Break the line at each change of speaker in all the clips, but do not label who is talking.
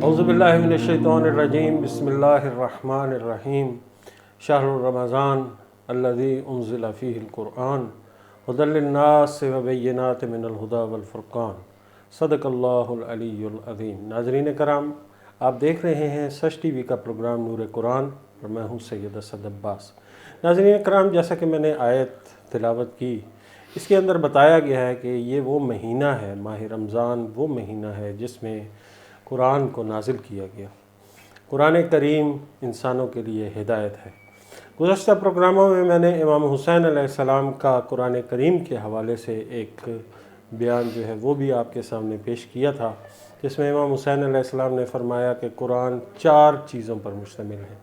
اعوذ باللہ من الشیطان الرجیم بسم اللہ الرحمن الرحیم شہر رمضان الذی انزل فیہ القرآن ھدی للناس وبینات من الہدی والفرقان صدق اللہ العلی العظیم۔ ناظرین کرام، آپ دیکھ رہے ہیں سچ ٹی وی کا پروگرام نور قرآن اور میں ہوں سید اسد عباس۔ ناظرین کرام، جیسا کہ میں نے آیت تلاوت کی، اس کے اندر بتایا گیا ہے کہ یہ وہ مہینہ ہے، ماہ رمضان وہ مہینہ ہے جس میں قرآن کو نازل کیا گیا۔ قرآن کریم انسانوں کے لیے ہدایت ہے۔ گزشتہ پروگراموں میں میں نے امام حسین علیہ السلام کا قرآن کریم کے حوالے سے ایک بیان جو ہے وہ بھی آپ کے سامنے پیش کیا تھا، جس میں امام حسین علیہ السلام نے فرمایا کہ قرآن 4 چیزوں پر مشتمل ہے۔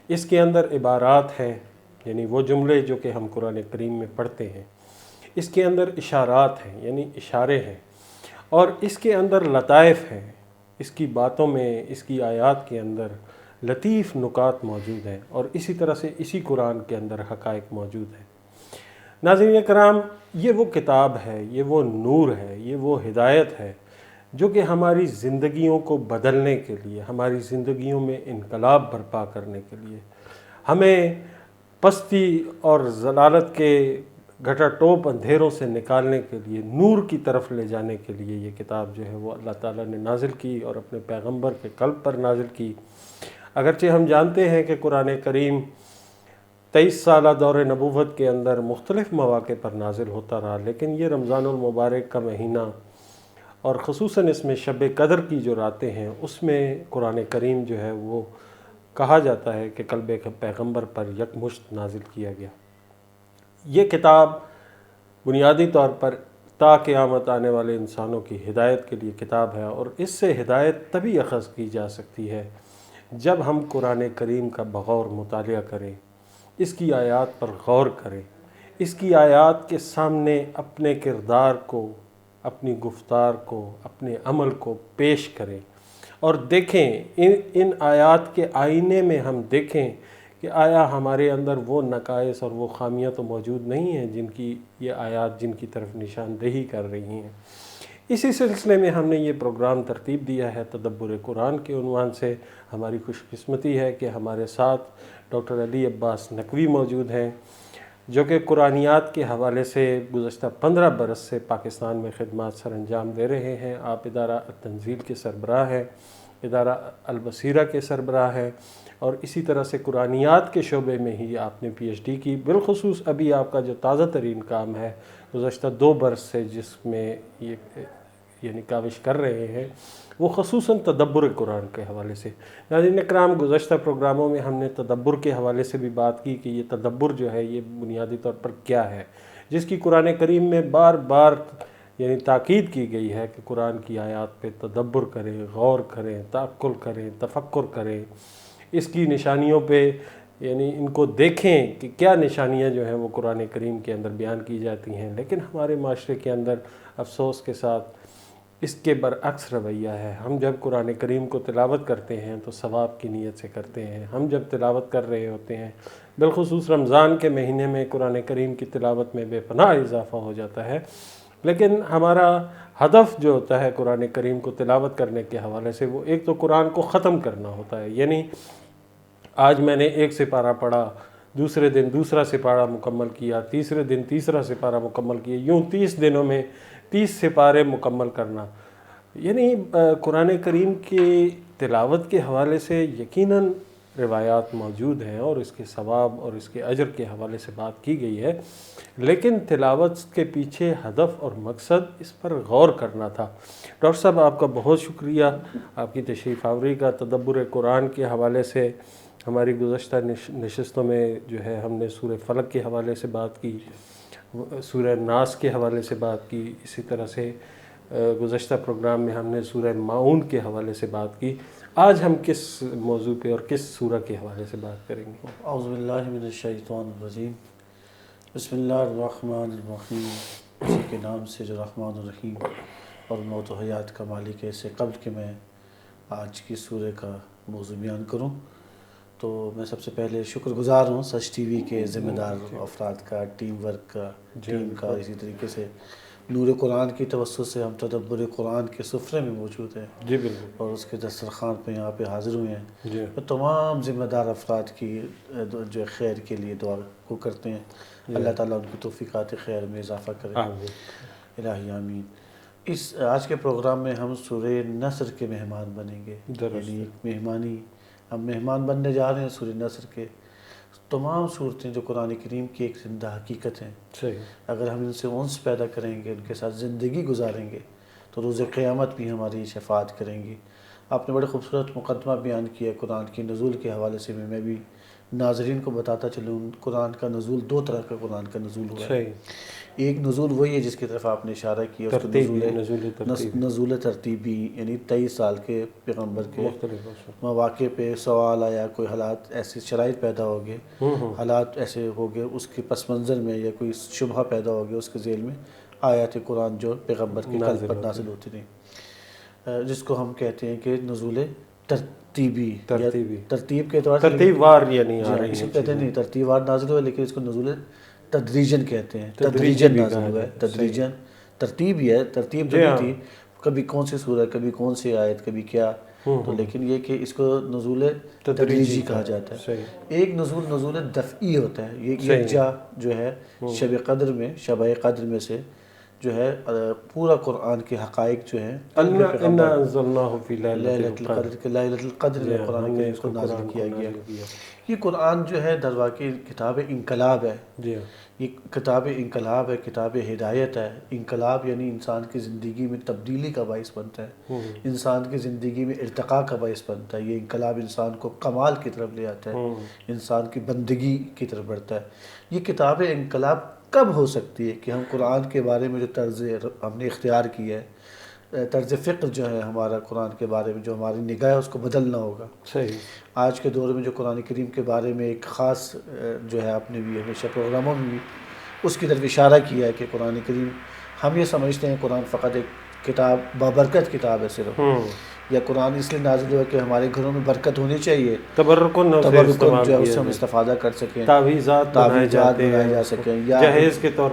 اس کے اندر عبارات ہیں، یعنی وہ جملے جو کہ ہم قرآن کریم میں پڑھتے ہیں۔ اس کے اندر اشارات ہیں، یعنی اشارے ہیں، اور اس کے اندر لطائف ہیں۔ اس کی باتوں میں، اس کی آیات کے اندر لطیف نکات موجود ہیں، اور اسی طرح سے اسی قرآن کے اندر حقائق موجود ہیں۔ ناظرین کرام، یہ وہ کتاب ہے، یہ وہ نور ہے، یہ وہ ہدایت ہے جو کہ ہماری زندگیوں کو بدلنے کے لیے، ہماری زندگیوں میں انقلاب برپا کرنے کے لیے، ہمیں پستی اور ضلالت کے گھٹا ٹوپ اندھیروں سے نکالنے کے لیے، نور کی طرف لے جانے کے لیے یہ کتاب جو ہے وہ اللہ تعالیٰ نے نازل کی اور اپنے پیغمبر کے قلب پر نازل کی۔ اگرچہ ہم جانتے ہیں کہ قرآن کریم 23 سالہ دور نبوت کے اندر مختلف مواقع پر نازل ہوتا رہا، لیکن یہ رمضان المبارک کا مہینہ اور خصوصاً اس میں شب قدر کی جو راتیں ہیں، اس میں قرآن کریم جو ہے وہ کہا جاتا ہے کہ قلب پیغمبر پر یکمشت نازل کیا گیا۔ یہ کتاب بنیادی طور پر تا قیامت آنے والے انسانوں کی ہدایت کے لیے کتاب ہے، اور اس سے ہدایت تبھی اخذ کی جا سکتی ہے جب ہم قرآن کریم کا بغور مطالعہ کریں، اس کی آیات پر غور کریں، اس کی آیات کے سامنے اپنے کردار کو، اپنی گفتار کو، اپنے عمل کو پیش کریں اور دیکھیں، ان آیات کے آئینے میں ہم دیکھیں کہ آیا ہمارے اندر وہ نقائص اور وہ خامیاں تو موجود نہیں ہیں جن کی یہ آیات جن کی طرف نشاندہی کر رہی ہیں۔ اسی سلسلے میں ہم نے یہ پروگرام ترتیب دیا ہے تدبر قرآن کے عنوان سے۔ ہماری خوش قسمتی ہے کہ ہمارے ساتھ ڈاکٹر علی عباس نقوی موجود ہیں، جو کہ قرآنیات کے حوالے سے گزشتہ 15 برس سے پاکستان میں خدمات سر انجام دے رہے ہیں۔ آپ ادارہ التنزیل کے سربراہ ہیں، ادارہ البصیرہ کے سربراہ ہیں، اور اسی طرح سے قرآنیات کے شعبے میں ہی آپ نے پی ایچ ڈی کی۔ بالخصوص ابھی آپ کا جو تازہ ترین کام ہے گزشتہ 2 برس سے جس میں یہ یعنی کاوش کر رہے ہیں، وہ خصوصاً تدبر قرآن کے حوالے سے۔ ناظرین اکرام، گزشتہ پروگراموں میں ہم نے تدبر کے حوالے سے بھی بات کی کہ یہ تدبر جو ہے یہ بنیادی طور پر کیا ہے، جس کی قرآن کریم میں بار بار یعنی تاکید کی گئی ہے کہ قرآن کی آیات پہ تدبر کریں، غور کریں، تأکل کریں، تفکر کریں، اس کی نشانیوں پہ یعنی ان کو دیکھیں کہ کیا نشانیاں جو ہیں وہ قرآن کریم کے اندر بیان کی جاتی ہیں۔ لیکن ہمارے معاشرے کے اندر افسوس کے ساتھ اس کے برعکس رویہ ہے۔ ہم جب قرآن کریم کو تلاوت کرتے ہیں تو ثواب کی نیت سے کرتے ہیں۔ ہم جب تلاوت کر رہے ہوتے ہیں، بالخصوص رمضان کے مہینے میں قرآن کریم کی تلاوت میں بے پناہ اضافہ ہو جاتا ہے، لیکن ہمارا ہدف جو ہوتا ہے قرآن کریم کو تلاوت کرنے کے حوالے سے، وہ ایک تو قرآن کو ختم کرنا ہوتا ہے، یعنی آج میں نے 1 سپارہ پڑھا، دوسرے دن دوسرا سپارہ مکمل کیا، تیسرے دن تیسرا سپارہ مکمل کیا، یوں 30 دنوں میں 30 سپارے مکمل کرنا۔ یعنی قرآن کریم کی تلاوت کے حوالے سے یقیناً روایات موجود ہیں اور اس کے ثواب اور اس کے اجر کے حوالے سے بات کی گئی ہے، لیکن تلاوت کے پیچھے ہدف اور مقصد، اس پر غور کرنا تھا۔ ڈاکٹر صاحب، آپ کا بہت شکریہ آپ کی تشریف آوری کا۔ تدبر قرآن کے حوالے سے ہماری گزشتہ نشستوں میں جو ہے ہم نے سورہ فلق کے حوالے سے بات کی، سورہ ناس کے حوالے سے بات کی، اسی طرح سے گزشتہ پروگرام میں ہم نے سورہ ماعون کے حوالے سے بات کی۔ آج ہم کس موضوع پہ اور کس سورہ کے حوالے سے بات کریں گے؟
اعوذ باللہ من الشیطان الرجیم، بسم اللہ الرحمن الرحیم۔ اسی کے نام سے جو رحمان الرحیم اور موت و حیات کا مالک ہے، اس سے قبل کہ میں آج کی سورہ کا موضوع بیان کروں تو میں سب سے پہلے شکر گزار ہوں سچ ٹی وی کے ذمہ دار افراد کا، ٹیم ورک کا، ٹیم کا، اسی طریقے سے نور قرآن کی توسط سے ہم تدبر قرآن کے سفرے میں موجود ہیں
جی بالکل،
اور اس کے دسترخوان پہ یہاں پہ حاضر ہوئے ہیں.
جی
تو تمام ذمہ دار افراد کی جو خیر کے لیے دعا کو کرتے ہیں. اللہ تعالیٰ ان کی توفیقات خیر میں اضافہ کرے.
آمین.
الہی آمین. اس آج کے پروگرام میں ہم سورہ نصر کے مہمان بنیں گے. یعنی ایک مہمانی، ہم مہمان بننے جا رہے ہیں سورہ نصر کے. تمام صورتیں جو قرآن کریم کی ایک زندہ حقیقت ہیں،
صحیح،
اگر ہم ان سے انس پیدا کریں گے، ان کے ساتھ زندگی گزاریں گے تو روز قیامت بھی ہماری شفاعت کریں گی. آپ نے بڑے خوبصورت مقدمہ بیان کیا قرآن کی نزول کے حوالے سے. میں بھی ناظرین کو بتاتا چلوں، قرآن کا نزول دو طرح کا قرآن کا نزول ہوا ہے.
صحیح.
ایک نزول وہی ہے جس کی طرف آپ نے اشارہ کیا، اس کو نزول ترتیبی، یعنی 23 سال کے پیغمبر کے مواقع پہ سوال آیا، کوئی حالات ایسے شرائط پیدا ہو گئے، حالات ایسے ہو گئے، اس کے پس منظر میں یا کوئی شبہ پیدا ہو گیا، اس کے ذیل میں آیات قرآن جو پیغمبر کے قلب پر نازل ہوتی رہیں، جس کو ہم کہتے ہیں کہ نزول ترتیبی. ترتیب کے اعتبار سے
ترتیب وار یعنی آ رہی
اس کو کہتے ہیں، نہیں ترتیب وار نازل ہوا، لیکن اس کو نزول تدریجن کہتے ہیں. تدریجن نازل ہوا ہے. تدریجن ترتیب ہی ہے، ترتیب تو نہیں تھی، کبھی کون سی سورہ، کبھی کون سی آیت، کبھی کیا. تو لیکن یہ کہ اس کو نزول تدریجی کہا جاتا ہے. ایک نزول دفعی ہوتا ہے. یہ یکجا جو ہے شب قدر میں، شب قدر میں سے جو ہے پورا قرآن کے حقائق جو ہیں
انا انزلناہ فی لیلۃ القدر،
لیلۃ القدر میں قرآن کریم کو نازل کیا گیا. یہ قرآن جو ہے در واقع کتاب انقلاب ہے. یہ کتاب انقلاب ہے، کتاب ہدایت ہے. انقلاب یعنی انسان کی زندگی میں تبدیلی کا باعث بنتا ہے، انسان کی زندگی میں ارتقاء کا باعث بنتا ہے. یہ انقلاب انسان کو کمال کی طرف لے آتا ہے، انسان کی بندگی کی طرف بڑھتا ہے. یہ کتاب انقلاب کب ہو سکتی ہے کہ ہم قرآن کے بارے میں جو طرز ہم نے اختیار کی ہے، طرز فکر جو ہے ہمارا قرآن کے بارے میں جو ہماری نگاہ ہے اس کو بدلنا ہوگا.
صحیح.
آج کے دور میں جو قرآن کریم کے بارے میں ایک خاص جو ہے آپ نے بھی ہمیشہ پروگراموں میں بھی اس کی طرف اشارہ کیا ہے کہ قرآن کریم، ہم یہ سمجھتے ہیں قرآن فقط ایک کتاب بابرکت کتاب ہے صرف، یا قرآن اس لیے نازل ہوا کہ ہمارے گھروں میں برکت ہونی چاہیے،
تبرکن
جو ہے اس سے ہم استفادہ کر سکیں،
تعویذات
بنائے جا سکیں، یا
جہیز کے طور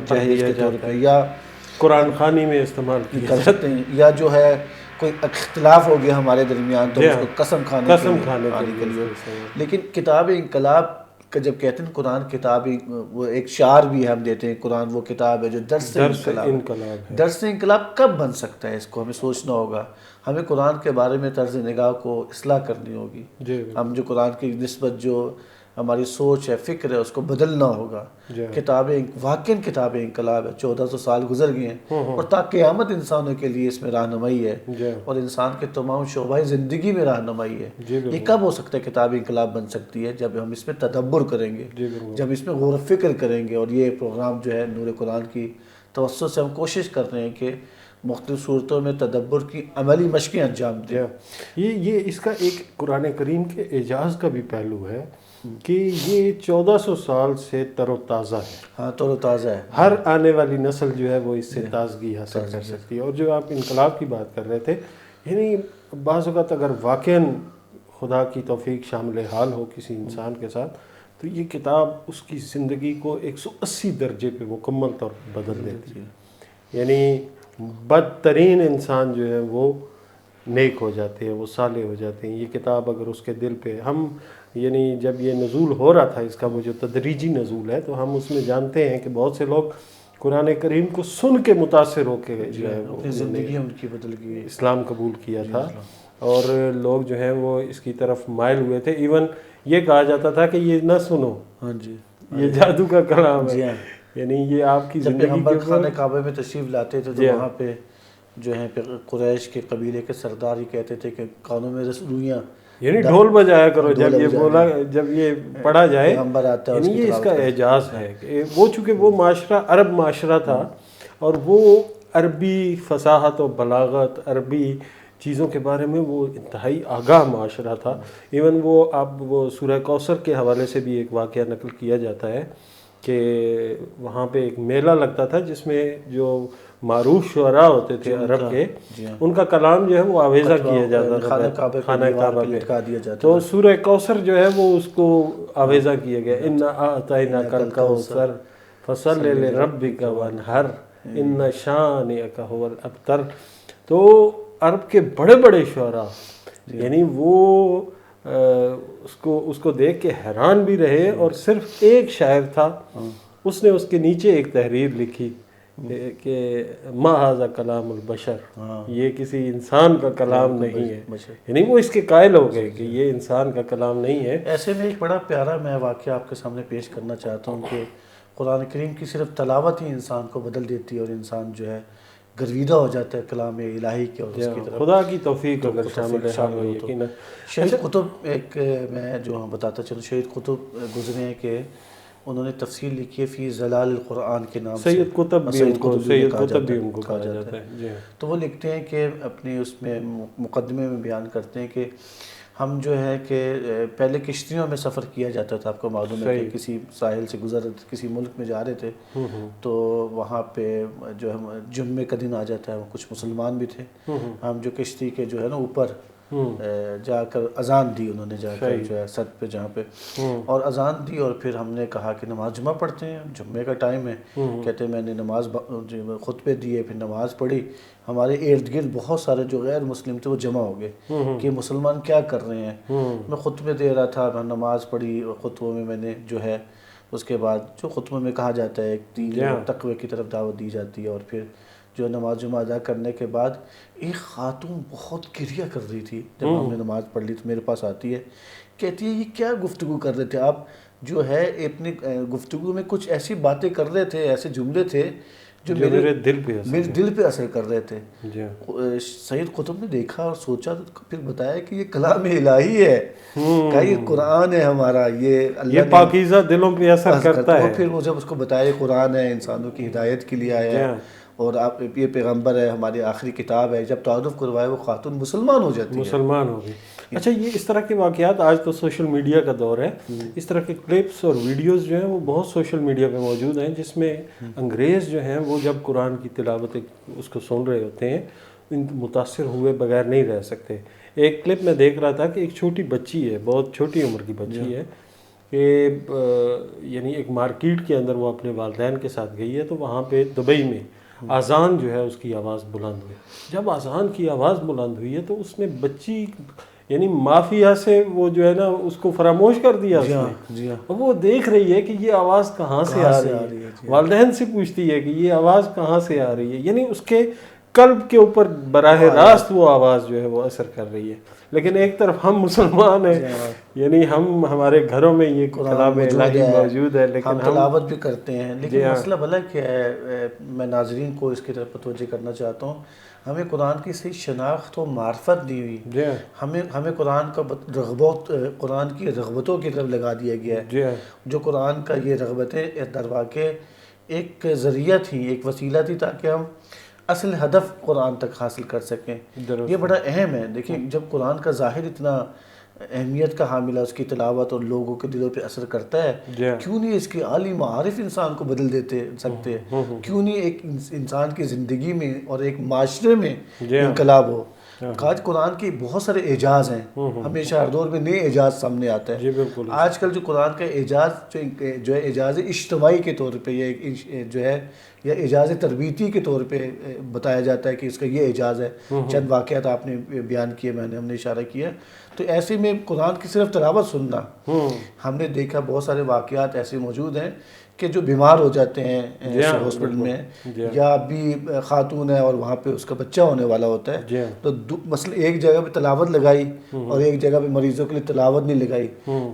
پر یا
قرآن خوانی میں استعمال
کر سکتے ہیں، یا جو ہے کوئی اختلاف ہو گیا ہمارے درمیان تو اس کو قسم کھانے کے لیے. لیکن کتاب انقلاب کا جب کہتے ہیں قرآن کتاب، وہ ایک شعار بھی ہم دیتے ہیں، قرآن وہ کتاب ہے جو درس انقلاب. درس انقلاب کب بن سکتا ہے؟ اس کو ہمیں سوچنا ہوگا. ہمیں قرآن کے بارے میں طرز نگاہ کو اصلاح کرنی ہوگی. ہم جو قرآن کی نسبت جو ہماری سوچ ہے، فکر ہے، اس کو بدلنا ہوگا. واقعی کتاب انقلاب ہے. 1400 سال گزر گئے ہیں اور تا قیامت انسانوں کے لیے اس میں رہنمائی ہے اور انسان کے تمام شعبۂ زندگی میں رہنمائی ہے. یہ کب ہو سکتا ہے کتاب انقلاب بن سکتی ہے؟ جب ہم اس میں تدبر کریں گے، جب اس میں غور و فکر کریں گے. اور یہ پروگرام جو ہے نور قرآن کی توسط سے ہم کوشش کر رہے ہیں کہ مختلف صورتوں میں تدبر کی عملی مشقیں انجام دیں.
یہ اس کا ایک قرآن کریم کے اعجاز کا بھی پہلو ہے کہ یہ 1400 سال سے تر و تازہ ہے.
ہاں، تر و تازہ ہے.
ہر آنے والی نسل جو ہے وہ اس سے تازگی حاصل کر سکتی ہے. اور جو آپ انقلاب کی بات کر رہے تھے، یعنی بعض اوقات اگر واقعاً خدا کی توفیق شامل حال ہو کسی انسان کے ساتھ تو یہ کتاب اس کی زندگی کو 180 درجے پہ مکمل طور پر بدل دیتی ہے. یعنی بدترین انسان جو ہے وہ نیک ہو جاتے ہیں، وہ صالح ہو جاتے ہیں. یہ کتاب اگر اس کے دل پہ ہم، یعنی جب یہ نزول ہو رہا تھا، اس کا وہ جو تدریجی نزول ہے، تو ہم اس میں جانتے ہیں کہ بہت سے لوگ قرآن کریم کو سن کے متاثر ہو کے جو ہے وہ
زندگی ان کی بدل گئی،
اسلام قبول کیا تھا. اور لوگ جو ہیں وہ اس کی طرف مائل ہوئے تھے. ایون یہ کہا جاتا تھا کہ یہ نہ سنو،
ہاں جی،
یہ جادو کا کلام ہے. یعنی یہ آپ کی
زندگی. پیغمبر خانہ کعبہ میں تشریف لاتے تھے تو وہاں پہ جو ہیں قریش کے قبیلے کے سردار ہی کہتے تھے کہ کانوں میں روئیاں،
یعنی ڈھول بجایا کرو جب یہ بولا، جب یہ پڑھا جائے. یعنی یہ اس کا اعجاز ہے کہ وہ چونکہ وہ معاشرہ عرب معاشرہ تھا اور وہ عربی فصاحت و بلاغت، عربی چیزوں کے بارے میں وہ انتہائی آگاہ معاشرہ تھا. ایون وہ سورہ کوثر کے حوالے سے بھی ایک واقعہ نقل کیا جاتا ہے کہ وہاں پہ ایک میلہ لگتا تھا جس میں جو معروف شعراء ہوتے تھے عرب کے، ان کا کلام جو ہے وہ آویزہ کیا جاتا تھا خانہ کعبہ پہ. تو سورہ کوثر جو ہے وہ اس کو آویزہ کیا گیا. انا اعطیناک الکوثر فصل لربک وانحر. ان شانئک هو الابتر. تو عرب کے بڑے بڑے شعراء یعنی وہ اس کو دیکھ کے حیران بھی رہے، اور صرف ایک شاعر تھا، اس نے اس کے نیچے ایک تحریر لکھی کہ ما ھذا کلام البشر، یہ کسی انسان کا کلام نہیں ہے. یعنی وہ اس کے قائل ہو گئے کہ یہ انسان کا کلام نہیں ہے.
ایسے میں ایک بڑا پیارا میں واقعہ آپ کے سامنے پیش کرنا چاہتا ہوں کہ قرآن کریم کی صرف تلاوت ہی انسان کو بدل دیتی ہے، اور انسان جو ہے گرویدہ ہو جاتا ہے کلام الہی کے، اور اس کی طرف
خدا کی توفیق اگر شامل ہے یقیناً.
شہید قطب ایک میں جو بتاتا چلوں، شہید قطب گزرے ہیں کہ انہوں نے تفسیر لکھی ہے فی ظلال القرآن کے نام سے.
سید قطب بھی ان کو کہا جاتا ہے.
تو وہ لکھتے ہیں کہ اپنی اس میں مقدمے میں بیان کرتے ہیں کہ ہم جو ہے کہ پہلے کشتیوں میں سفر کیا جاتا تھا. آپ کو معلوم ہے کہ کسی ساحل سے گزر کسی ملک میں جا رہے تھے تو وہاں پہ جو ہم جمعے کا دن آ جاتا ہے، وہ کچھ مسلمان بھی تھے، ہم جو کشتی کے جو ہے نا اوپر جا کر اذان دی انہوں نے، جا کر جو ہے سد پہ جہاں پہ، اور اذان دی، اور پھر ہم نے کہا کہ نماز جمعہ پڑھتے ہیں، جمعے کا ٹائم ہے. کہتے ہیں میں نے نماز خطبے دیے، پھر نماز پڑھی. ہمارے ارد گرد بہت سارے جو غیر مسلم تھے وہ جمع ہو گئے کہ مسلمان کیا کر رہے ہیں. میں خطبے دے رہا تھا، میں نماز پڑھی، اور خطبوں میں نے جو ہے اس کے بعد جو خطبوں میں کہا جاتا ہے ایک دین اور تقوی کی طرف دعوت دی جاتی ہے، اور پھر جو نماز جمعہ ادا کرنے کے بعد ایک خاتون بہت گریہ کر رہی تھی. جب ہم نے نماز پڑھ لی تو میرے پاس آتی ہے، کہتی ہے یہ کیا گفتگو کر رہے تھے آپ؟ جو ہے اپنی گفتگو میں کچھ ایسی باتیں کر رہے تھے، ایسے جملے تھے جو میرے دل پہ اثر کر رہے تھے. سید قطب نے دیکھا اور سوچا، تو پھر بتایا کہ یہ کلام الہی ہے، کہ یہ قرآن ہے ہمارا، یہ اللہ
پاکیزہ دلوں پہ اثر کرتا ہے.
پھر وہ جب اس کو بتایا قرآن ہے، انسانوں کی ہدایت کے لیے آیا ہے، اور آپ یہ پیغمبر ہے، ہماری آخری کتاب ہے، جب تعارف کروائے وہ خاتون مسلمان ہو جاتی ہے.
مسلمان ہو گئی. اچھا، یہ اس طرح کے واقعات، آج تو سوشل میڈیا کا دور ہے، اس طرح کے کلپس اور ویڈیوز جو ہیں وہ بہت سوشل میڈیا پہ موجود ہیں، جس میں انگریز جو ہیں وہ جب قرآن کی تلاوت اس کو سن رہے ہوتے ہیں متاثر ہوئے بغیر نہیں رہ سکتے. ایک کلپ میں دیکھ رہا تھا کہ ایک چھوٹی بچی ہے، بہت چھوٹی عمر کی بچی ہے، کہ یعنی ایک مارکیٹ کے اندر وہ اپنے والدین کے ساتھ گئی ہے، تو وہاں پہ دبئی میں اذان جو ہے اس کی آواز بلند ہوئی. جب اذان کی آواز بلند ہوئی ہے تو اس نے بچی یعنی مافیا سے وہ جو ہے نا اس کو فراموش کر دیا اس نے، اور وہ دیکھ رہی ہے کہ یہ آواز کہاں سے آ رہی ہے. والدین سے پوچھتی ہے کہ یہ آواز کہاں سے آ رہی ہے. یعنی اس کے قلب کے اوپر براہ راست وہ آواز جو ہے وہ اثر کر رہی ہے. لیکن ایک طرف ہم مسلمان ہیں، یعنی ہمارے گھروں میں یہ کلام الہی موجود ہے، لیکن
ہم تلاوت بھی کرتے ہیں. لیکن مسئلہ بھلا کیا ہے، میں ناظرین کو اس کی طرف متوجہ کرنا چاہتا ہوں، ہمیں قرآن کی صحیح شناخت و معرفت دی ہوئی، ہمیں قرآن کا قرآن کی رغبتوں کی طرف لگا دیا گیا ہے. جو قرآن کا یہ رغبتیں در واقع ایک ذریعہ تھی، ایک وسیلہ تھی تاکہ ہم اصل ہدف قرآن تک حاصل کر سکیں. یہ بڑا اہم ہے. دیکھیں، جب قرآن کا ظاہر اتنا اہمیت کا حامل ہے، اس کی تلاوت اور لوگوں کے دلوں پہ اثر کرتا ہے، کیوں نہیں اس کے عالی معارف انسان کو بدل دیتے سکتے؟ کیوں نہیں ایک انسان کی زندگی میں اور ایک معاشرے میں انقلاب ہو؟ آج قرآن کے بہت سارے اعجاز ہیں، ہمیشہ ہر دور میں نئے اعجاز سامنے آتا ہے. آج کل جو قرآن کا اعجاز جو ہے اعجاز اجتماعی کے طور پہ، یہ جو ہے یا اعجاز تربیتی کے طور پہ بتایا جاتا ہے کہ اس کا یہ اعجاز ہے. چند واقعات آپ نے بیان کیے، ہم نے اشارہ کیا. تو ایسے میں قرآن کی صرف تلاوت سننا، ہم نے دیکھا بہت سارے واقعات ایسے موجود ہیں کہ جو بیمار ہو جاتے ہیں ہاسپٹل میں، یا بھی خاتون ہے اور وہاں پہ اس کا بچہ ہونے والا ہوتا ہے، تو مثلا ایک جگہ پہ تلاوت لگائی اور ایک جگہ پہ مریضوں کے لیے تلاوت نہیں لگائی.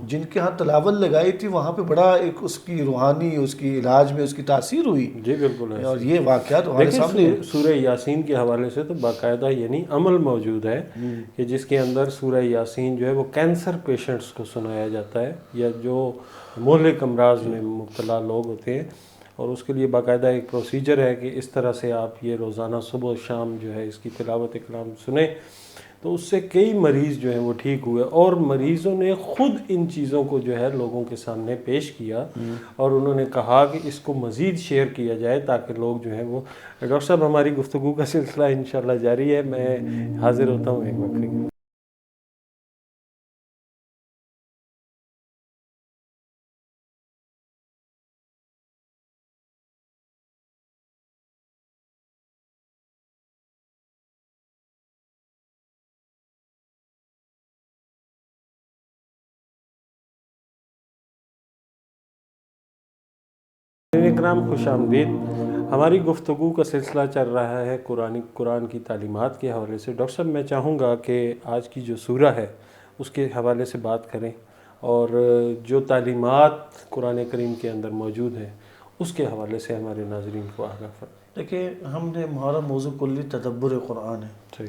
جن کے ہاں تلاوت لگائی تھی وہاں پہ بڑا ایک اس کی روحانی، اس کی علاج میں اس کی تاثیر ہوئی.
جی بالکل.
اور یہ واقعات ہمارے سامنے
سورہ یاسین کے حوالے سے تو باقاعدہ یعنی عمل موجود ہے کہ جس کے اندر سورہ یاسین جو ہے وہ کینسر پیشنٹس کو سنایا جاتا ہے، یا جو مہلک امراض میں مبتلا لوگ ہوتے ہیں، اور اس کے لیے باقاعدہ ایک پروسیجر ہے کہ اس طرح سے آپ یہ روزانہ صبح و شام جو ہے اس کی تلاوت کلام سنیں. تو اس سے کئی مریض جو ہیں وہ ٹھیک ہوئے، اور مریضوں نے خود ان چیزوں کو جو ہے لوگوں کے سامنے پیش کیا، اور انہوں نے کہا کہ اس کو مزید شیئر کیا جائے تاکہ لوگ جو ہیں وہ. ڈاکٹر صاحب، ہماری گفتگو کا سلسلہ انشاءاللہ جاری ہے. میں حاضر ہوتا ہوں ایک وقت. اکرام خوش آمدید. ہماری گفتگو کا سلسلہ چل رہا ہے قرآن کی تعلیمات کے حوالے سے. ڈاکٹر صاحب میں چاہوں گا کہ آج کی جو سورہ ہے اس کے حوالے سے بات کریں اور جو تعلیمات قرآن کریم کے اندر موجود ہیں اس کے حوالے سے ہمارے ناظرین کو آگاہ فرمائیں.
دیکھیے ہمارا موضوع کلی تدبر قرآن ہے.
صحیح.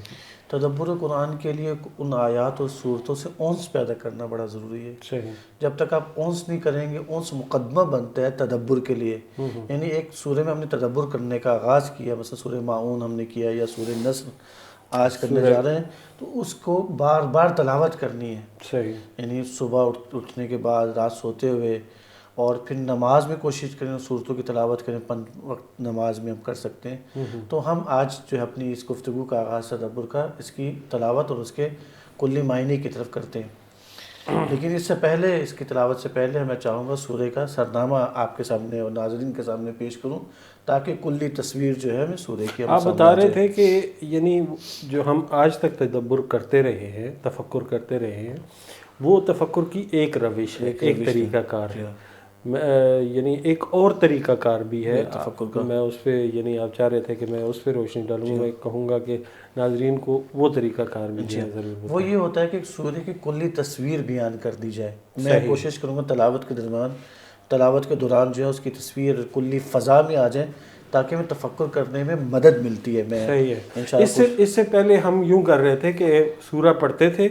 تدبر قرآن کے لیے ان آیات اور صورتوں سے اونس پیدا کرنا بڑا ضروری ہے.
صحیح.
جب تک آپ اونس نہیں کریں گے، اونس مقدمہ بنتا ہے تدبر کے لیے. یعنی ایک سورہ میں ہم نے تدبر کرنے کا آغاز کیا، مثلا سورہ ماعون ہم نے کیا یا سورہ نصر آج کرنے جا رہے ہیں، تو اس کو بار بار تلاوت کرنی ہے.
صحیح.
یعنی صبح اٹھنے کے بعد، رات سوتے ہوئے، اور پھر نماز میں کوشش کریں صورتوں کی تلاوت کریں. 5 وقت نماز میں ہم کر سکتے ہیں. تو ہم آج جو ہے اپنی اس گفتگو کا آغاز تدبر کا، اس کی تلاوت اور اس کے کلی معنی کی طرف کرتے ہیں. لیکن اس سے پہلے، اس کی تلاوت سے پہلے میں چاہوں گا سورہ کا سرنامہ آپ کے سامنے اور ناظرین کے سامنے پیش کروں، تاکہ کلی تصویر جو ہے ہمیں سورہ کی
آپ بتا رہے تھے کہ یعنی جو ہم آج تک تدبر کرتے رہے ہیں، تفکر کرتے رہے ہیں، وہ تفکر کی ایک روش ہے، ایک طریقہ کار ہے. یعنی ایک اور طریقہ کار بھی ہے تفکر کا. میں اس پہ یعنی آپ چاہ رہے تھے کہ میں اس پہ روشنی ڈالوں. میں کہوں گا کہ ناظرین کو وہ طریقہ کار بھی ضرور.
وہ یہ ہوتا ہے کہ سورہ کی کلی تصویر بیان کر دی جائے. میں کوشش کروں گا تلاوت کے دوران جو ہے اس کی تصویر کلی فضا میں آ جائے، تاکہ میں تفکر کرنے میں مدد ملتی ہے. میں
صحیح ہے. اس سے پہلے ہم یوں کر رہے تھے کہ سورہ پڑھتے تھے،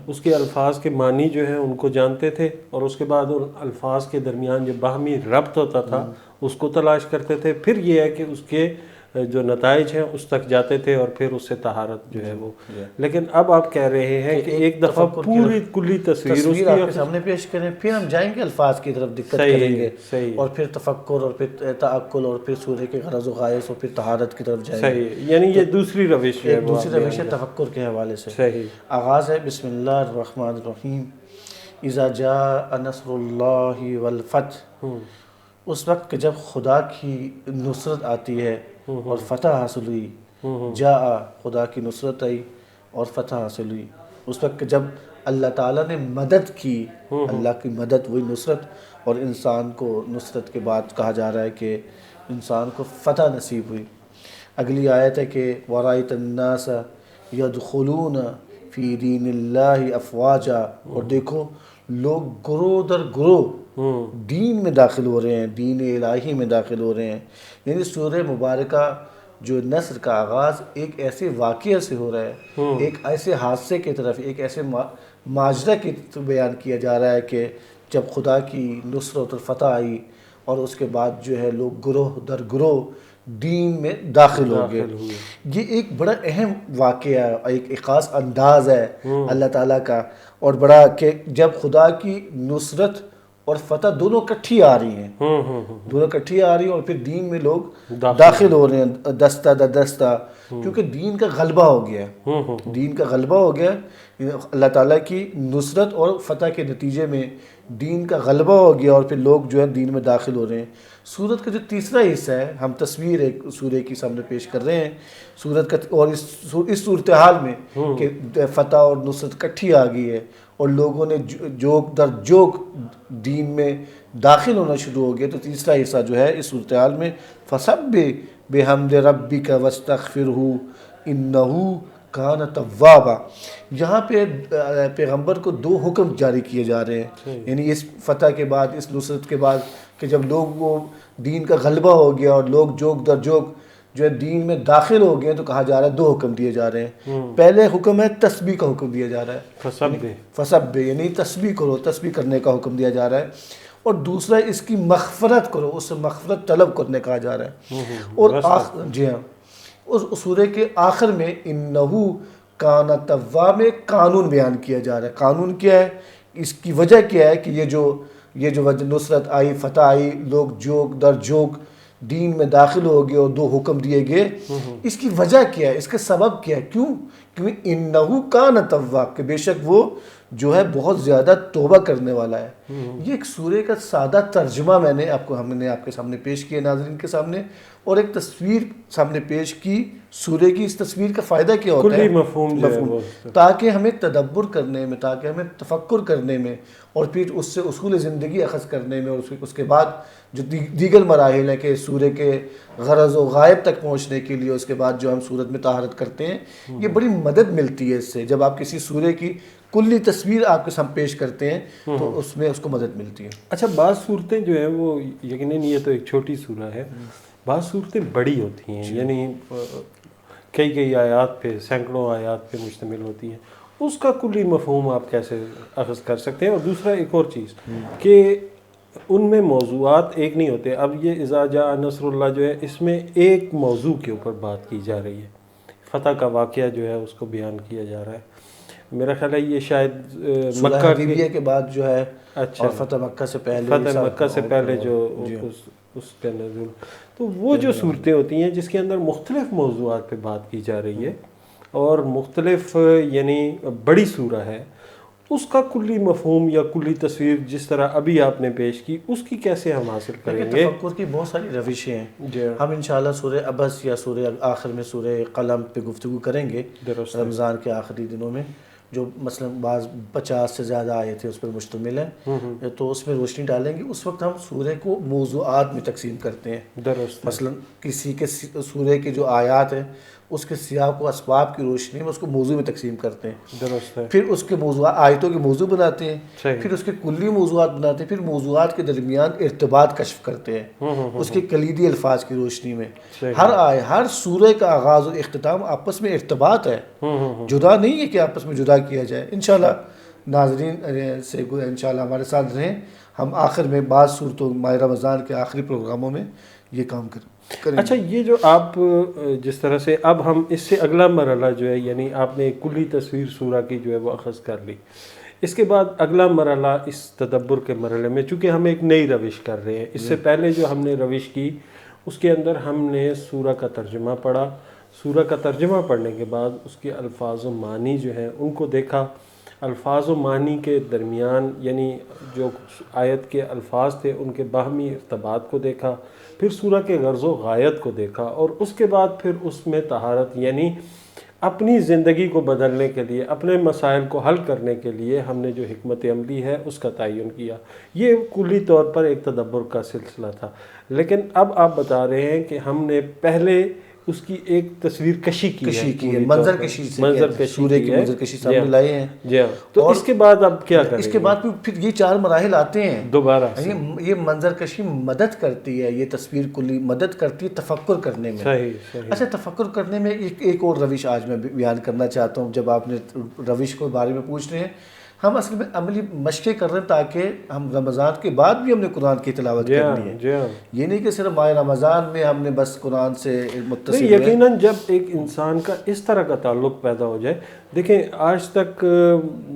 اس کے الفاظ کے معنی جو ہیں ان کو جانتے تھے، اور اس کے بعد ان الفاظ کے درمیان جو باہمی ربط ہوتا تھا اس کو تلاش کرتے تھے. پھر یہ ہے کہ اس کے جو نتائج ہیں اس تک جاتے تھے، اور پھر اس سے طہارت جو ہے وہ. لیکن اب آپ کہہ رہے ہیں کہ ایک دفعہ پوری کلی تصویر
آپ کے سامنے پیش کریں، پھر ہم جائیں گے الفاظ کی طرف، دقت کریں گے، اور پھر تفکر، اور پھر تعقل، اور پھر سورہ کے غرض و غایض، اور پھر طہارت کی طرف جائیں گے.
صحیح. یعنی یہ دوسری روش ہے،
دوسری روش ہے تفکر کے حوالے سے.
صحیح.
آغاز ہے بسم اللہ الرحمن الرحیم. اذا جاء نصر اللہ والفتح. اس وقت کہ جب خدا کی نصرت آتی ہے اور فتح حاصل ہوئی. جاء خدا کی نصرت آئی اور فتح حاصل ہوئی. اس وقت کہ جب اللہ تعالیٰ نے مدد کی، اللہ کی مدد وہی نصرت، اور انسان کو نصرت کے بعد کہا جا رہا ہے کہ انسان کو فتح نصیب ہوئی. اگلی آیت ہے کہ وَرَأَيْتَ النَّاسَ يَدْخُلُونَ فِي دِينِ اللَّهِ أَفْوَاجًا. اور دیکھو لوگ گروہ در گروہ دین میں داخل ہو رہے ہیں، دین الہی میں داخل ہو رہے ہیں. یعنی سورہ مبارکہ جو نصر کا آغاز ایک ایسے واقعہ سے ہو رہا ہے، ایک ایسے حادثے کی طرف، ایک ایسے ماجرا کی بیان کیا جا رہا ہے کہ جب خدا کی نصرت اور فتح آئی، اور اس کے بعد جو ہے لوگ گروہ در گروہ دین میں داخل ہو گئے. یہ ایک بڑا اہم واقعہ ہے، ایک خاص انداز ہے اللہ تعالیٰ کا، اور بڑا کہ جب خدا کی نصرت اور فتح دونوں کٹھی آ رہی ہیں، دونوں کٹھی آ رہی ہیں، اور پھر دین میں لوگ داخل ہو رہے ہیں دستہ دستہ، کیونکہ دین کا غلبہ ہو گیا ہے. دین کا غلبہ ہو گیا. اللہ تعالیٰ کی نصرت اور فتح کے نتیجے میں دین کا غلبہ ہو گیا، اور پھر لوگ جو ہے دین میں داخل ہو رہے ہیں. سورت کا جو تیسرا حصہ ہے، ہم تصویر ایک سورہ کی سامنے پیش کر رہے ہیں سورت کا، اور اس صورتحال میں کہ فتح اور نصرت کٹھی آ گئی ہے، اور لوگوں نے جوک در جوک دین میں داخل ہونا شروع ہو گیا. تو تیسرا حصہ جو ہے اس صورتحال میں فَسَبِّحْ بِحَمْدِ رَبِّكَ وَاسْتَغْفِرْهُ إِنَّهُ کان توابا. یہاں پہ پیغمبر کو 2 حکم جاری کیے جا رہے ہیں. یعنی اس فتح کے بعد، اس نصرت کے بعد کہ جب لوگ وہ دین کا غلبہ ہو گیا اور لوگ جوک در جوک جو ہے دین میں داخل ہو گئے، تو کہا جا رہا ہے 2 حکم دیے جا رہے ہیں. پہلے حکم ہے تسبیح کا حکم دیا جا رہا ہے، فسبح یعنی تسبیح کرو، تسبیح کرنے کا حکم دیا جا رہا ہے. اور دوسرا اس کی مغفرت کرو، اس سے مغفرت طلب کرنے کہا جا رہا ہے. اور جی ہاں، اس سورہ کے آخر میں انہو کان تواب میں قانون بیان کیا جا رہا ہے. قانون کیا ہے؟ اس کی وجہ کیا ہے کہ یہ جو نصرت آئی، فتح آئی، لوگ جوک در جوک دین میں داخل ہو گئے اور 2 حکم دیے گئے. اس کی وجہ کیا ہے؟ اس کا سبب کیا ہے؟ کیوں؟ کیونکہ انہو کان تواب، کہ بے شک وہ جو ہے بہت زیادہ توبہ کرنے والا ہے. یہ ایک سورہ کا سادہ ترجمہ ہم نے آپ کے سامنے پیش کیا ناظرین کے سامنے, اور ایک تصویر سامنے پیش کی سورہ کی. اس تصویر کا فائدہ کیا ہوتا ہے؟
مفہوم,
تاکہ ہمیں تدبر کرنے میں, تاکہ ہمیں تفکر کرنے میں, اور پھر اس سے اصول زندگی اخذ کرنے میں, اور اس کے بعد جو دیگر مراحل ہیں کہ سورہ کے غرض و غائب تک پہنچنے کے لیے, اس کے بعد جو ہم سورت میں طہارت کرتے ہیں, یہ بڑی مدد ملتی ہے اس سے. جب آپ کسی سورہ کی کلی تصویر آپ کے سامنے پیش کرتے ہیں تو اس میں اس کو مدد ملتی ہے.
اچھا, بعض صورتیں جو ہیں وہ یقیناً یہ تو ایک چھوٹی سورہ ہے, بعض صورتیں بڑی ہوتی ہیں, یعنی کئی آیات پہ, سینکڑوں آیات پہ مشتمل ہوتی ہیں. اس کا کلی مفہوم آپ کیسے اخذ کر سکتے ہیں؟ اور دوسرا ایک اور چیز کہ ان میں موضوعات ایک نہیں ہوتے. اب یہ اذا جاء نصر اللہ جو ہے, اس میں ایک موضوع کے اوپر بات کی جا رہی ہے, فتح کا واقعہ جو ہے اس کو بیان کیا جا رہا ہے. میرا خیال ہے یہ شاید
مکہ کے بعد جو ہے,
اچھا,
اور فتح مکہ سے پہلے
جو اس کا نزول, تو وہ جو صورتیں ہوتی ہیں جس کے اندر مختلف موضوعات پہ بات کی جا رہی ہے اور مختلف یعنی بڑی سورہ ہے, اس کا کلی مفہوم یا کلی تصویر جس طرح ابھی آپ نے پیش کی, اس کی کیسے ہم حاصل کریں گے؟
تفکر کی بہت ساری روشیں ہیں. ہم انشاءاللہ سورہ عبس یا سورہ آخر میں سورہ قلم پہ گفتگو کریں گے رمضان کے آخری دنوں میں, جو مثلا بعض 50 سے زیادہ آئے تھے اس پر مشتمل ہے, تو اس میں روشنی ڈالیں گے. اس وقت ہم سورہ کو موضوعات میں تقسیم کرتے ہیں. مثلا کسی کے سورہ کے جو آیات ہیں اس کے سیاق و اسباب کی روشنی میں اس کو موضوع میں تقسیم کرتے ہیں. پھر اس کے موضوعات آیتوں کے موضوع بناتے ہیں, پھر اس کے کلی موضوعات بناتے ہیں, پھر موضوعات کے درمیان ارتباط کشف کرتے ہیں اس کے کلیدی الفاظ کی روشنی میں. ہر سورہ کا آغاز و اختتام آپس میں ارتباط ہے, جدا نہیں ہے کہ آپس میں جدا کیا جائے. انشاءاللہ ناظرین سے انشاءاللہ ہمارے ساتھ رہیں, ہم آخر میں بعض صورتوں ماہ رمضان کے آخری پروگراموں میں یہ کام کریں.
اچھا, یہ جو آپ جس طرح سے اب ہم اس سے اگلا مرحلہ جو ہے, یعنی آپ نے کلی تصویر سورہ کی جو ہے وہ اخذ کر لی, اس کے بعد اگلا مرحلہ اس تدبر کے مرحلے میں, چونکہ ہم ایک نئی روش کر رہے ہیں. اس سے پہلے جو ہم نے روش کی اس کے اندر ہم نے سورہ کا ترجمہ پڑھا, سورہ کا ترجمہ پڑھنے کے بعد اس کے الفاظ و معنی جو ہیں ان کو دیکھا, الفاظ و معنی کے درمیان یعنی جو آیت کے الفاظ تھے ان کے باہمی ارتباط کو دیکھا, پھر سورہ کے غرض و غایت کو دیکھا, اور اس کے بعد پھر اس میں طہارت یعنی اپنی زندگی کو بدلنے کے لیے, اپنے مسائل کو حل کرنے کے لیے ہم نے جو حکمت عملی ہے اس کا تعین کیا. یہ کلی طور پر ایک تدبر کا سلسلہ تھا. لیکن اب آپ بتا رہے ہیں کہ ہم نے پہلے اس کی ایک تصویر کشی کی ہے,
منظر کشی سورہ کی منظر کشی سامنے لائے ہیں.
جی ہاں, تو اس کے بعد اب کیا کریں؟
اس کے بعد پھر یہ 4 مراحل آتے ہیں
دوبارہ.
یہ منظر کشی مدد کرتی ہے, یہ تصویر کلی مدد کرتی ہے تفکر کرنے میں.
صحیح.
اچھا, تفکر کرنے میں ایک اور روش آج میں بیان کرنا چاہتا ہوں. جب آپ نے روش کے بارے میں پوچھ رہے ہیں, ہم اصل میں عملی مشقیں کر رہے ہیں تاکہ ہم رمضان کے بعد بھی ہم نے قرآن کی تلاوت کرنی ہے. یہ نہیں کہ صرف ماہ رمضان میں ہم نے بس قرآن سے متصل.
یقیناً جب ایک انسان کا اس طرح کا تعلق پیدا ہو جائے, دیکھیں آج تک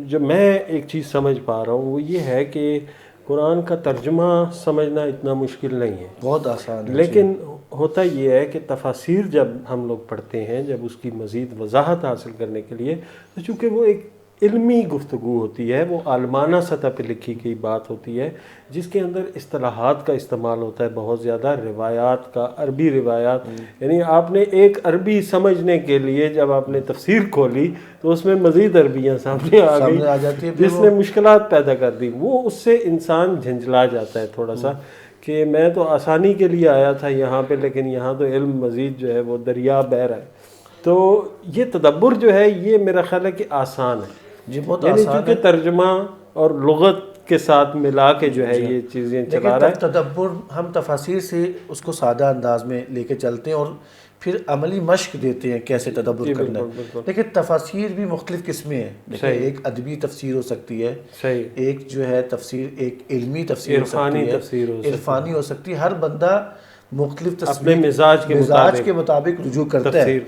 جو میں ایک چیز سمجھ پا رہا ہوں وہ یہ ہے کہ قرآن کا ترجمہ سمجھنا اتنا مشکل نہیں ہے,
بہت آسان ہے.
لیکن ہوتا یہ ہے کہ تفاسیر جب ہم لوگ پڑھتے ہیں, جب اس کی مزید وضاحت حاصل کرنے کے لیے, تو چونکہ وہ ایک علمی گفتگو ہوتی ہے, وہ عالمانہ سطح پہ لکھی گئی بات ہوتی ہے جس کے اندر اصطلاحات کا استعمال ہوتا ہے بہت زیادہ, روایات کا, عربی روایات. یعنی آپ نے ایک عربی سمجھنے کے لیے جب آپ نے تفسیر کھولی تو اس میں مزید عربیاں سامنے آ گئی جس نے مشکلات پیدا کر دی. وہ اس سے انسان جھنجھلا جاتا ہے تھوڑا سا کہ میں تو آسانی کے لیے آیا تھا یہاں پہ, لیکن یہاں تو علم مزید جو ہے وہ دریا بہہ رہا ہے. تو یہ تدبر جو ہے یہ میرا خیال ہے کہ آسان ہے,
جی بہت
یعنی
آسان
چونکہ ترجمہ اور لغت کے ساتھ ملا کے جو ہے یہ چیزیں چلا رہا ہے.
تدبر ہم تفاسیر سے اس کو سادہ انداز میں لے کے چلتے ہیں اور پھر عملی مشق دیتے ہیں کیسے تدبر کرنا ہے. لیکن تفاسیر بھی مختلف قسمیں ہیں. دیکھیں ایک ادبی تفسیر ہو سکتی ہے, ایک جو ہے تفسیر ایک علمی تفسیر ہو سکتی ہے, عرفانی ہو سکتی ہے. ہر بندہ مختلف
اپنے مزاج
کے مطابق رجوع کرتا ہے.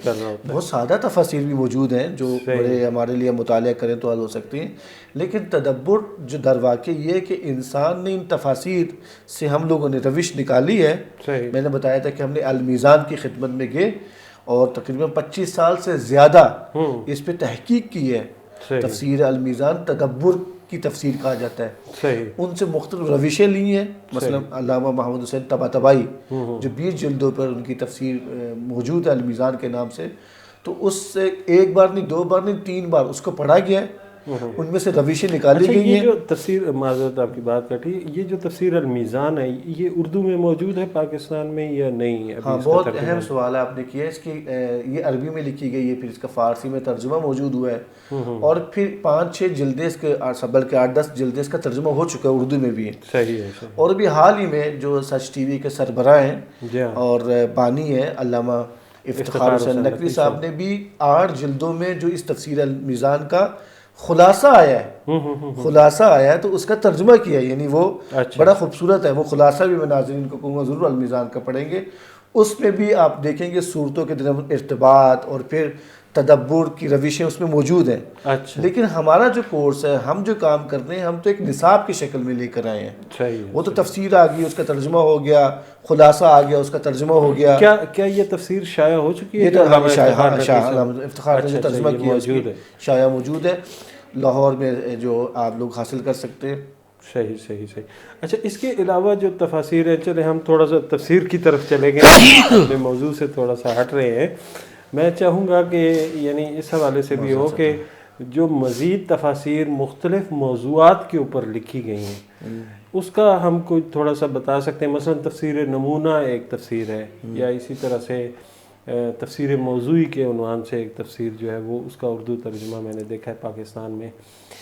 بہت سادہ تفاسیر بھی موجود ہیں جو بڑے ہمارے لیے مطالعہ کریں تو حل ہو سکتی ہیں. لیکن تدبر جو در واقع یہ ہے کہ انسان نے ان تفاسیر سے ہم لوگوں نے روش نکالی ہے. میں نے بتایا تھا کہ ہم نے المیزان کی خدمت میں گئے اور تقریباً 25 سال سے زیادہ اس پہ تحقیق کی ہے.
صحیح۔
تفسیر المیزان تدبر کی تفسیر کہا جاتا ہے۔
صحیح۔
ان سے مختلف روشیں لی ہیں، مثلا علامہ محمد حسین طباطبائی جو 20 جلدوں پر ان کی تفسیر موجود ہے المیزان کے نام سے، تو اس سے ایک بار نہیں، 2 بار نہیں، 3 بار اس کو پڑھا گیا ہے، ان میں سے روشیں نکالی گئی
یہ
ہیں۔
جو تفسیر، معذرت آپ کی بات کٹی، یہ جو تفسیر المیزان ہے یہ اردو میں موجود ہے پاکستان میں یا نہیں؟
ہاں، بہت اہم سوال آپ نے کیا ہے۔ اس کی یہ عربی میں لکھی گئی ہے، پھر اس کا فارسی میں ترجمہ موجود ہوا ہے، اور پھر 5-6 جلدیں اس کے، بلکہ 8-10 جلدیں اس کا ترجمہ ہو چکا ہے، اردو میں بھی ہے۔
صحیح ہے۔
اور ابھی حال ہی میں جو سچ ٹی وی کے سربراہ ہیں
جی ہاں،
اور بانی ہیں علامہ افتخار حسین نقوی صاحب نے بھی 8 جلدوں میں جو اس تفسیر المیزان کا خلاصہ آیا ہے تو اس کا ترجمہ کیا ہے، یعنی وہ بڑا خوبصورت ہے۔ وہ خلاصہ بھی میں ناظرین کو کہوں گا ضرور المیزان کا پڑھیں گے، اس میں بھی آپ دیکھیں گے صورتوں کے ارتباط اور پھر تدبر کی روشیں اس میں موجود ہیں۔
اچھا،
لیکن ہمارا جو کورس ہے، ہم جو کام کرتے ہیں، ہم تو ایک نصاب کی شکل میں لے کر آئے ہیں۔
صحیح ہے۔
وہ تو تفسیر آ گئی، اس کا ترجمہ ہو گیا، خلاصہ آ گیا، اس کا ترجمہ ہو گیا۔
کیا یہ تفسیر شائع ہو چکی ہے؟
یہ تو افتخار نے جو ترجمہ کیا
موجود ہے،
شائع موجود ہے لاہور میں، جو آپ لوگ حاصل کر سکتے ہیں۔
صحیح۔ اچھا، اس کے علاوہ جو تفاسیر ہیں، چلے ہم تھوڑا سا تفسیر کی طرف چلے گئے، اپنے موضوع سے تھوڑا سا ہٹ رہے ہیں۔ میں چاہوں گا کہ یعنی اس حوالے سے بھی ہو کہ جو مزید تفاسیر مختلف موضوعات کے اوپر لکھی گئی ہیں، اس کا ہم کوئی تھوڑا سا بتا سکتے ہیں؟ مثلا تفسیر نمونہ ایک تفسیر ہے، یا اسی طرح سے تفسیر موضوعی کے عنوان سے ایک تفسیر جو ہے وہ، اس کا اردو ترجمہ میں نے دیکھا ہے پاکستان میں۔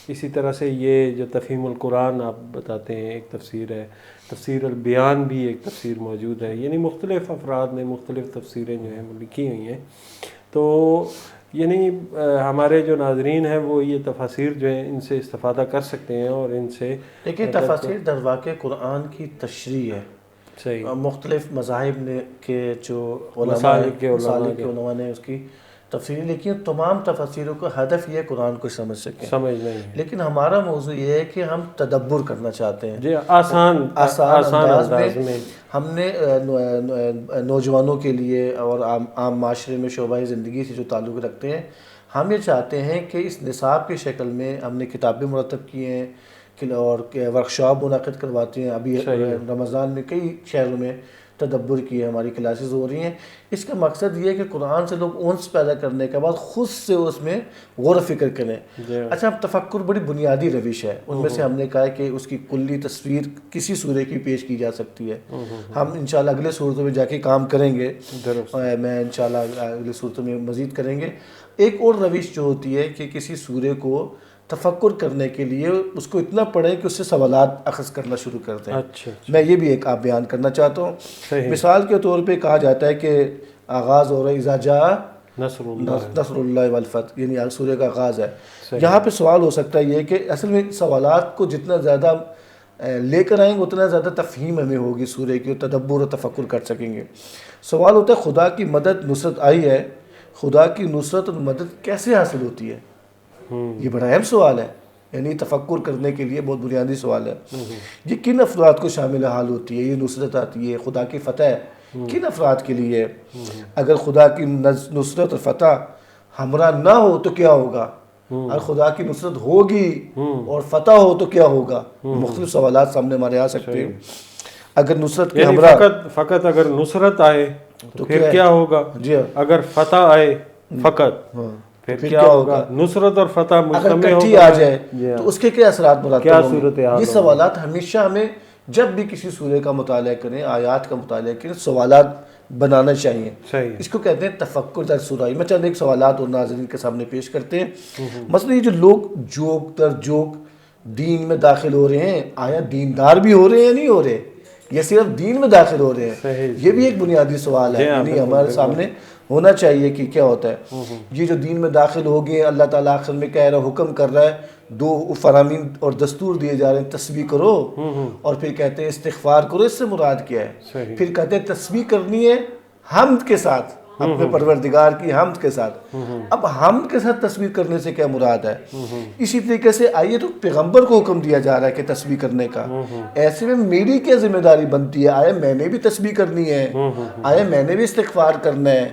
اسی طرح سے یہ جو تفہیم القرآن آپ بتاتے ہیں ایک تفسیر ہے، تفسیر البیان بھی ایک تفسیر موجود ہے، یعنی مختلف افراد نے مختلف تفسیریں جو ہیں وہ لکھی ہوئی ہیں۔ تو یعنی ہمارے جو ناظرین ہیں وہ یہ تفاسیر جو ہیں ان سے استفادہ کر سکتے ہیں، اور ان سے
دیکھیں تفاسیر در واقع قرآن کی تشریح ہے۔
صحیح،
مختلف مذاہب نے کے جو
مسالک کے
علماء نے اس کی تفسیریں لکھی ہیں، تمام تفاسیروں کا ہدف یہ قرآن کو سمجھ سکیں،
سمجھنا ہی ہے۔
لیکن ہمارا موضوع یہ ہے کہ ہم تدبر کرنا چاہتے ہیں،
جی، آسان انداز میں
ہم نے نوجوانوں کے لیے اور عام معاشرے میں شعبہ زندگی سے جو تعلق رکھتے ہیں، ہم یہ چاہتے ہیں کہ اس نصاب کی شکل میں ہم نے کتابیں مرتب کی ہیں اور ورکشاپ منعقد کرواتے ہیں۔ ابھی رمضان میں کئی شہروں میں تدبر کی ہماری کلاسز ہو رہی ہیں۔ اس کا مقصد یہ ہے کہ قرآن سے لوگ انس پیدا کرنے کے بعد خود سے اس میں غور و فکر کریں۔ اچھا، تفکر بڑی بنیادی روش ہے، ان میں سے ہم نے کہا ہے کہ اس کی کلی تصویر کسی سورے کی پیش کی جا سکتی ہے۔ ہم انشاءاللہ اگلے صورتوں میں جا کے کام کریں گے، میں انشاءاللہ اگلے صورتوں میں مزید کریں گے۔ ایک اور روش جو ہوتی ہے کہ کسی سورے کو تفکر کرنے کے لیے اس کو اتنا پڑھیں کہ اس سے سوالات اخذ کرنا شروع کر دیں۔ میں یہ بھی ایک آپ بیان کرنا چاہتا ہوں۔ مثال کے طور پہ کہا جاتا ہے کہ آغاز ہو رہا ہے اذا جاء نصر اللہ والفتح، یعنی سورہ کا آغاز ہے۔ یہاں پہ سوال ہو سکتا ہے یہ کہ اصل میں سوالات کو جتنا زیادہ لے کر آئیں گے اتنا زیادہ تفہیم ہمیں ہوگی سورہ کی، تدبر اور تفکر کر سکیں گے۔ سوال ہوتا ہے خدا کی مدد نصرت آئی ہے، خدا کی نصرت اور مدد کیسے حاصل ہوتی ہے؟ یہ بڑا اہم سوال ہے، یعنی تفکر کرنے کے لیے بہت بنیادی سوال ہے۔ یہ کن افراد کو شامل حال ہوتی ہے؟ یہ نصرت آتی ہے، خدا کی فتح کن افراد کے لیے؟ اگر خدا کی نصرت اور فتح ہمراہ نہ ہو تو کیا ہوگا؟ اگر خدا کی نصرت ہوگی اور فتح ہو تو کیا ہوگا؟ مختلف سوالات سامنے ہمارے آ سکتے ہیں۔ اگر نصرت کے ہمراہ
فقط اگر نصرت آئے تو پھر کیا ہوگا؟ اگر فتح آئے فقط پھر کیا ہوگا؟ نصرت اور فتح
اگر کٹھی آ جائے تو اس کے کیا اثرات مرتب ہوں گے؟ یہ سوالات ہمیشہ ہمیں جب بھی کسی سورے کا مطالعہ کریں، آیات کا مطالعہ کریں، سوالات بنانا چاہیے۔ اس کو کہتے ہیں تفکر در سورہ۔ میں چند ایک سوالات اور ناظرین کے سامنے پیش کرتے ہیں۔ مثلا یہ جو لوگ جوک در جوک دین میں داخل ہو رہے ہیں، آیا دیندار بھی ہو رہے ہیں یا نہیں ہو رہے؟ یہ صرف دین میں داخل ہو رہے ہیں؟ یہ بھی ایک بنیادی سوال ہے، یعنی ہمارے سامنے ہونا چاہیے کہ کیا ہوتا ہے۔ یہ جو دین میں داخل ہو گئے، اللہ تعالیٰ آخر میں کہہ رہا ہے، حکم کر رہا ہے، 2 فرامین اور دستور دیے جا رہے ہیں، تسبیح کرو، اور پھر کہتے ہیں استغفار کرو۔ اس سے مراد کیا ہے؟ پھر کہتے ہیں تسبیح کرنی ہے حمد کے ساتھ، اپنے پروردگار کی حمد کے ساتھ۔ اب حمد کے ساتھ تسبیح کرنے سے کیا مراد ہے؟ اسی طریقے سے آئیے تو پیغمبر کو حکم دیا جا رہا ہے کہ تسبیح کرنے کا، ایسے میں میری کیا ذمہ داری بنتی ہے؟ آیا میں نے بھی تسبیح کرنی ہے؟ آیا میں نے بھی استغفار کرنا ہے؟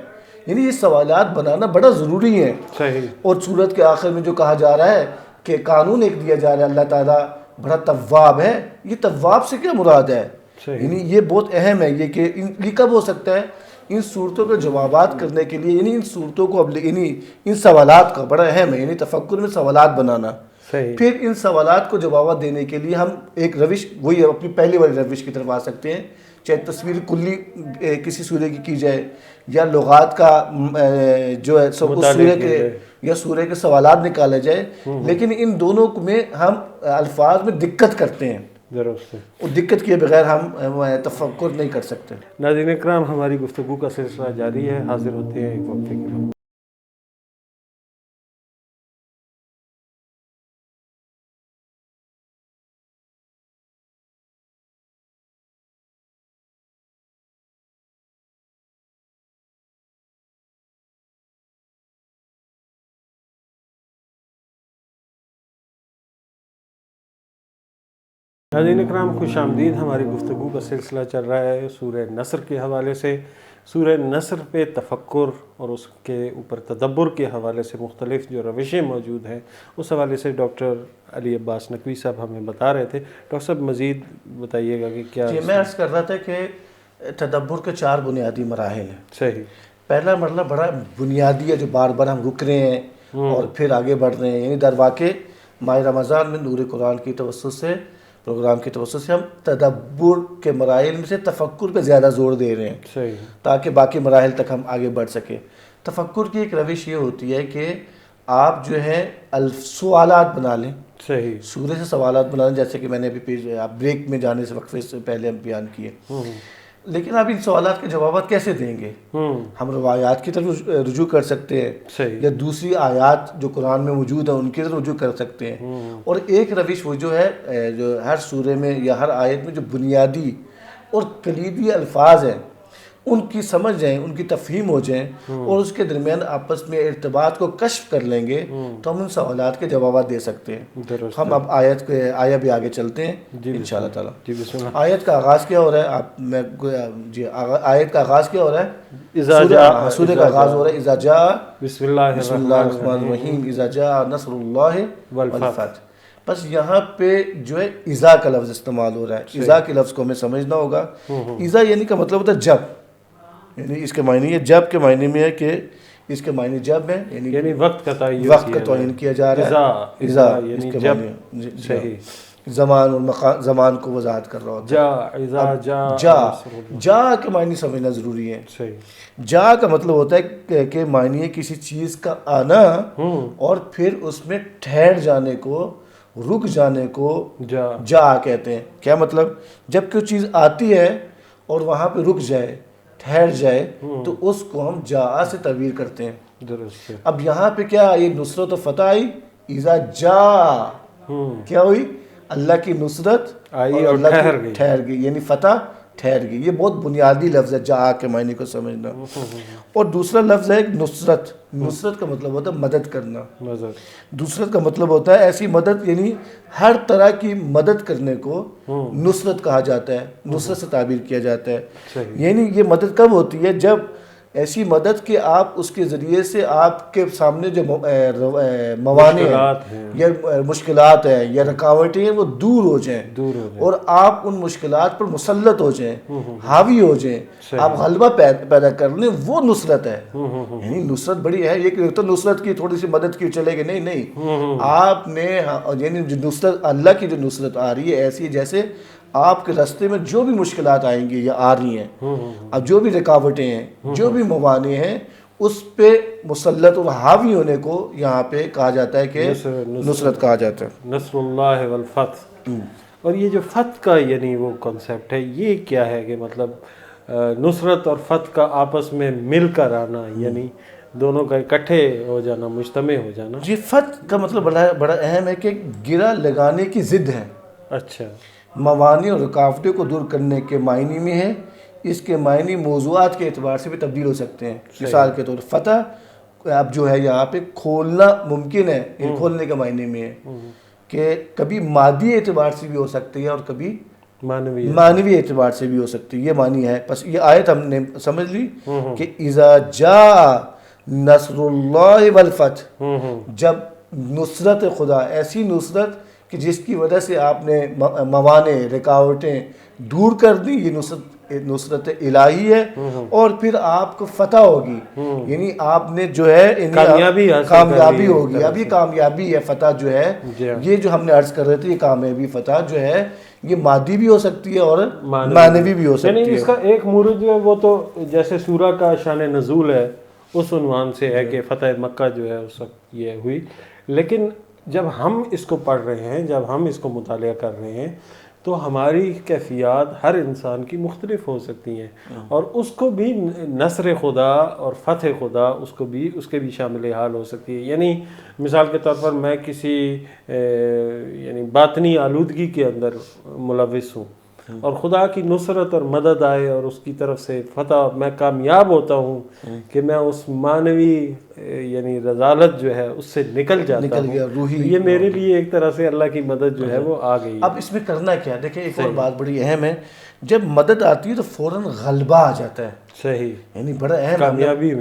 یعنی یہ سوالات بنانا بڑا ضروری ہے.
صحیح.
اور سورت کے آخر میں جو کہا جا رہا ہے کہ قانون ایک دیا جا رہا ہے، اللہ تعالیٰ بڑا تواب ہے. یہ تواب سے کیا مراد ہے؟ یعنی یہ بہت اہم ہے یہ کہ یہ کب ہو سکتا ہے؟ ان صورتوں کے جوابات کرنے کے لیے، یعنی ان صورتوں کو یعنی ان سوالات کا بڑا اہم ہے، یعنی تفکر میں سوالات بنانا. پھر ان سوالات کو جوابات دینے کے لیے ہم ایک روش، وہی اپنی پہلی والی روش کی طرف آ سکتے ہیں، چاہے تصویر کلی کسی سورے کی جائے یا لغات کا جو ہے سورے کے یا سورے کے سوالات نکالے جائے. لیکن ان دونوں میں ہم الفاظ میں دقت کرتے ہیں، اور دقت کیے بغیر ہم تفکر نہیں کر سکتے.
ناظرین اکرام، ہماری گفتگو کا سلسلہ جاری ہے. حاضر ہوتے ہیں ایک وقفے کے بعد. ناظرین اکرام، خوش آمدید. ہماری گفتگو کا سلسلہ چل رہا ہے سورہ نصر کے حوالے سے. سورہ نصر پہ تفکر اور اس کے اوپر تدبر کے حوالے سے مختلف جو روشیں موجود ہیں، اس حوالے سے ڈاکٹر علی عباس نقوی صاحب ہمیں بتا رہے تھے. ڈاکٹر صاحب مزید بتائیے گا کہ کیا.
جی، میں عرض کر رہا تھا کہ تدبر کے 4 بنیادی مراحل ہیں.
صحیح.
پہلا مرحلہ بڑا بنیادی ہے جو بار بار ہم رک رہے ہیں اور پھر آگے بڑھ رہے ہیں. یعنی در واقع ماہ رمضان میں نور قرآن کی توسط سے، پروگرام کی توسط سے ہم تدبر کے مراحل میں سے تفکر پہ زیادہ زور دے رہے ہیں.
صحیح. تاکہ
باقی مراحل تک ہم آگے بڑھ سکیں. تفکر کی ایک روش یہ ہوتی ہے کہ آپ جو ہے سوالات بنا لیں.
صحیح.
سورہ سے سوالات بنا لیں، جیسے کہ میں نے ابھی بریک میں جانے سے وقفے سے پہلے ہم بیان کیے. لیکن آپ ان سوالات کے جوابات کیسے دیں گے؟ ہم روایات کی طرف رجوع کر سکتے ہیں یا دوسری آیات جو قرآن میں موجود ہیں ان کی طرف رجوع کر سکتے ہیں. اور ایک روش وہ جو ہے جو ہر سورے میں یا ہر آیت میں جو بنیادی اور کلیدی الفاظ ہیں ان کی سمجھ جائیں، ان کی تفہیم ہو جائیں اور اس کے درمیان آپس میں ارتباط کو کشف کر لیں گے تو ہم ان سوالات کے جوابات دے سکتے ہیں. ہم اب آیت بھی آگے چلتے ہیں انشاءاللہ تعالیٰ. آیت کا آغاز کیا ہو رہا ہے؟ آیت کا آغاز کیا ہو رہا ہے؟ سورہ کا آغاز ہو رہا ہے اذا جاء بسم اللہ الرحمن الرحیم اذا جاء نصر اللہ والفتح. بس یہاں پہ جو ہے اذا کا لفظ استعمال ہو رہا ہے. اذا کے لفظ کو ہمیں سمجھنا ہوگا. اذا یعنی کا مطلب ہوتا ہے جب، یعنی اس کے معنی ہے جب کے معنی میں ہے کہ اس کے معنی جب ہے، یعنی
وقت کا تعین
کیا جا رہا ہے. اذا اس کے معنی صحیح زمان اور مکان، زمان کو وضاحت کر رہا ہوتا ہے. جا کے معنی سمجھنا ضروری ہے. جا کا مطلب ہوتا ہے کہ معنی ہے کسی چیز کا آنا اور پھر اس میں ٹھہر جانے کو، رک جانے کو جا کہتے ہیں. کیا مطلب؟ جب کوئی چیز آتی ہے اور وہاں پہ رک جائے، ٹھہر جائے، تو اس کو ہم جا سے تعبیر کرتے ہیں. اب یہاں پہ کیا یہ نصرت و فتح آئی؟ اذا جا کیا ہوئی؟ اللہ کی نصرت
آئی اور
ٹھہر گئی، یعنی فتح ٹھہر گئی. یہ بہت بنیادی لفظ ہے جا کے معنی کو سمجھنا. اور دوسرا لفظ ہے نصرت. نصرت کا مطلب ہوتا ہے مدد کرنا. نصرت کا مطلب ہوتا ہے ایسی مدد، یعنی ہر طرح کی مدد کرنے کو نصرت کہا جاتا ہے، نصرت سے تعبیر کیا جاتا ہے. یعنی یہ مدد کب ہوتی ہے؟ جب ایسی مدد کہ آپ اس کے ذریعے سے آپ کے سامنے جو موانع ہیں یا مشکلات ہیں یا رکاوٹیں ہیں وہ دور ہو جائیں اور آپ ان مشکلات پر مسلط ہو جائیں، حاوی ہو جائیں، آپ غلبہ پیدا کر لیں. وہ نصرت ہے. یعنی نصرت بڑی ہے. یہ کہ تو نصرت کی تھوڑی سی مدد کی چلے گی، نہیں. آپ نے یعنی جو نصرت، اللہ کی جو نصرت آ رہی ہے ایسی جیسے آپ کے راستے میں جو بھی مشکلات آئیں گی یا آ رہی ہیں، اب جو بھی رکاوٹیں ہیں، جو بھی موانع ہیں، اس پہ مسلط اور حاوی ہونے کو یہاں پہ کہا جاتا ہے کہ نصرت کہا جاتا ہے.
نصر اللہ والفتح. اور یہ جو فتح کا یعنی وہ کنسیپٹ ہے، یہ کیا ہے کہ مطلب نصرت اور فتح کا آپس میں مل کر آنا، یعنی دونوں کا اکٹھے ہو جانا، مجتمع ہو جانا.
جی، فتح کا مطلب بڑا اہم ہے کہ گرہ لگانے کی ضد ہے.
اچھا.
موانع اور رکاوٹوں کو دور کرنے کے معنی میں ہے. اس کے معنی موضوعات کے اعتبار سے بھی تبدیل ہو سکتے ہیں. مثال کے طور فتح اب جو ہے یہاں پہ کھولنا ممکن ہے، کھولنے کے معنی میں ہے کہ کبھی مادی اعتبار سے بھی ہو سکتی ہے اور کبھی معنوی اعتبار سے بھی ہو سکتی ہے، یہ معنی ہے. بس یہ آیت ہم نے سمجھ لی کہ اذا جاء نصر اللہ والفتح، جب نصرت خدا، ایسی نصرت کہ جس کی وجہ سے آپ نے موانع، رکاوٹیں دور کر دی، یہ نصرت الہی ہے. اور پھر آپ کو فتح ہوگی، یعنی آپ نے جو ہے کامیابی ہوگی. اب یہ کامیابی ہے، فتح جو ہے، یہ جو ہم نے عرض کر رہے تھے، یہ کامیابی فتح جو ہے یہ مادی بھی ہو سکتی ہے اور معنوی بھی ہو سکتی ہے.
یعنی اس کا ایک مورد جو ہے وہ تو جیسے سورہ کا شان نزول ہے اس عنوان سے ہے کہ فتح مکہ جو ہے اس وقت یہ ہوئی. لیکن جب ہم اس کو پڑھ رہے ہیں، جب ہم اس کو مطالعہ کر رہے ہیں، تو ہماری کیفیات ہر انسان کی مختلف ہو سکتی ہیں، اور اس کو بھی نصر خدا اور فتح خدا اس کے بھی شامل حال ہو سکتی ہے. یعنی مثال کے طور پر میں کسی یعنی باطنی آلودگی کے اندر ملوث ہوں، اور خدا کی نصرت اور مدد آئے اور اس کی طرف سے فتح، میں کامیاب ہوتا ہوں کہ میں اس معنوی یعنی رذالت جو ہے اس سے نکل جاتا ہوں. یہ میرے لیے ایک طرح سے اللہ کی مدد جو ہے وہ آ گئی.
اب اس میں کرنا کیا؟ دیکھیں ایک اور بات بڑی اہم ہے، جب مدد آتی ہے تو فوراً غلبہ آ جاتا ہے.
صحیح،
یعنی بڑا اہم،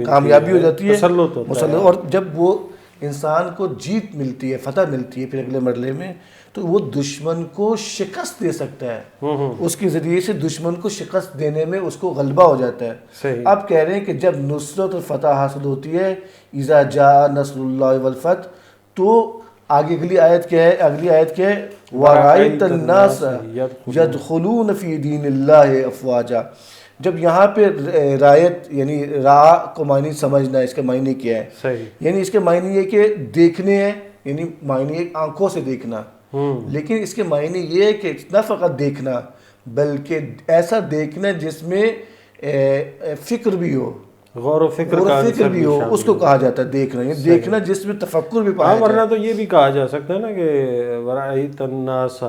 کامیابی
ہو جاتی ہے،
تسلط ہوتا ہے.
اور جب وہ انسان کو جیت ملتی ہے، فتح ملتی ہے پھر اگلے مرحلے میں، تو وہ دشمن کو شکست دے سکتا ہے. اس کے ذریعے سے دشمن کو شکست دینے میں اس کو غلبہ ہو جاتا ہے.
صحیح.
اب کہہ رہے ہیں کہ جب نصرت اور فتح حاصل ہوتی ہے، اذا جاء نصر اللہ والفتح، تو آگے اگلی آیت کیا ہے؟ اگلی آیت کیا ہے؟ وَرَأَيْتَ النَّاسَ يَدْخُلُونَ فِي دِينِ اللَّهِ أَفْوَاجًا. جب یہاں پہ رایت یعنی را کو معنی سمجھنا، اس کے معنی کیا ہے؟
صحیح.
یعنی اس کے معنی یہ کہ دیکھنے ہیں، یعنی معنی آنکھوں سے دیکھنا. لیکن اس کے معنی یہ ہے کہ نہ فقط دیکھنا بلکہ ایسا دیکھنا جس میں فکر بھی ہو،
غور و فکر
بھی ہو، اس کو کہا جاتا ہے دیکھنا. یعنی دیکھنا جس میں تفکر بھی پایا جائے.
ورنہ تو یہ بھی کہا جا سکتا ہے نا کہ وَرَأَيْتَ النَّاسَ،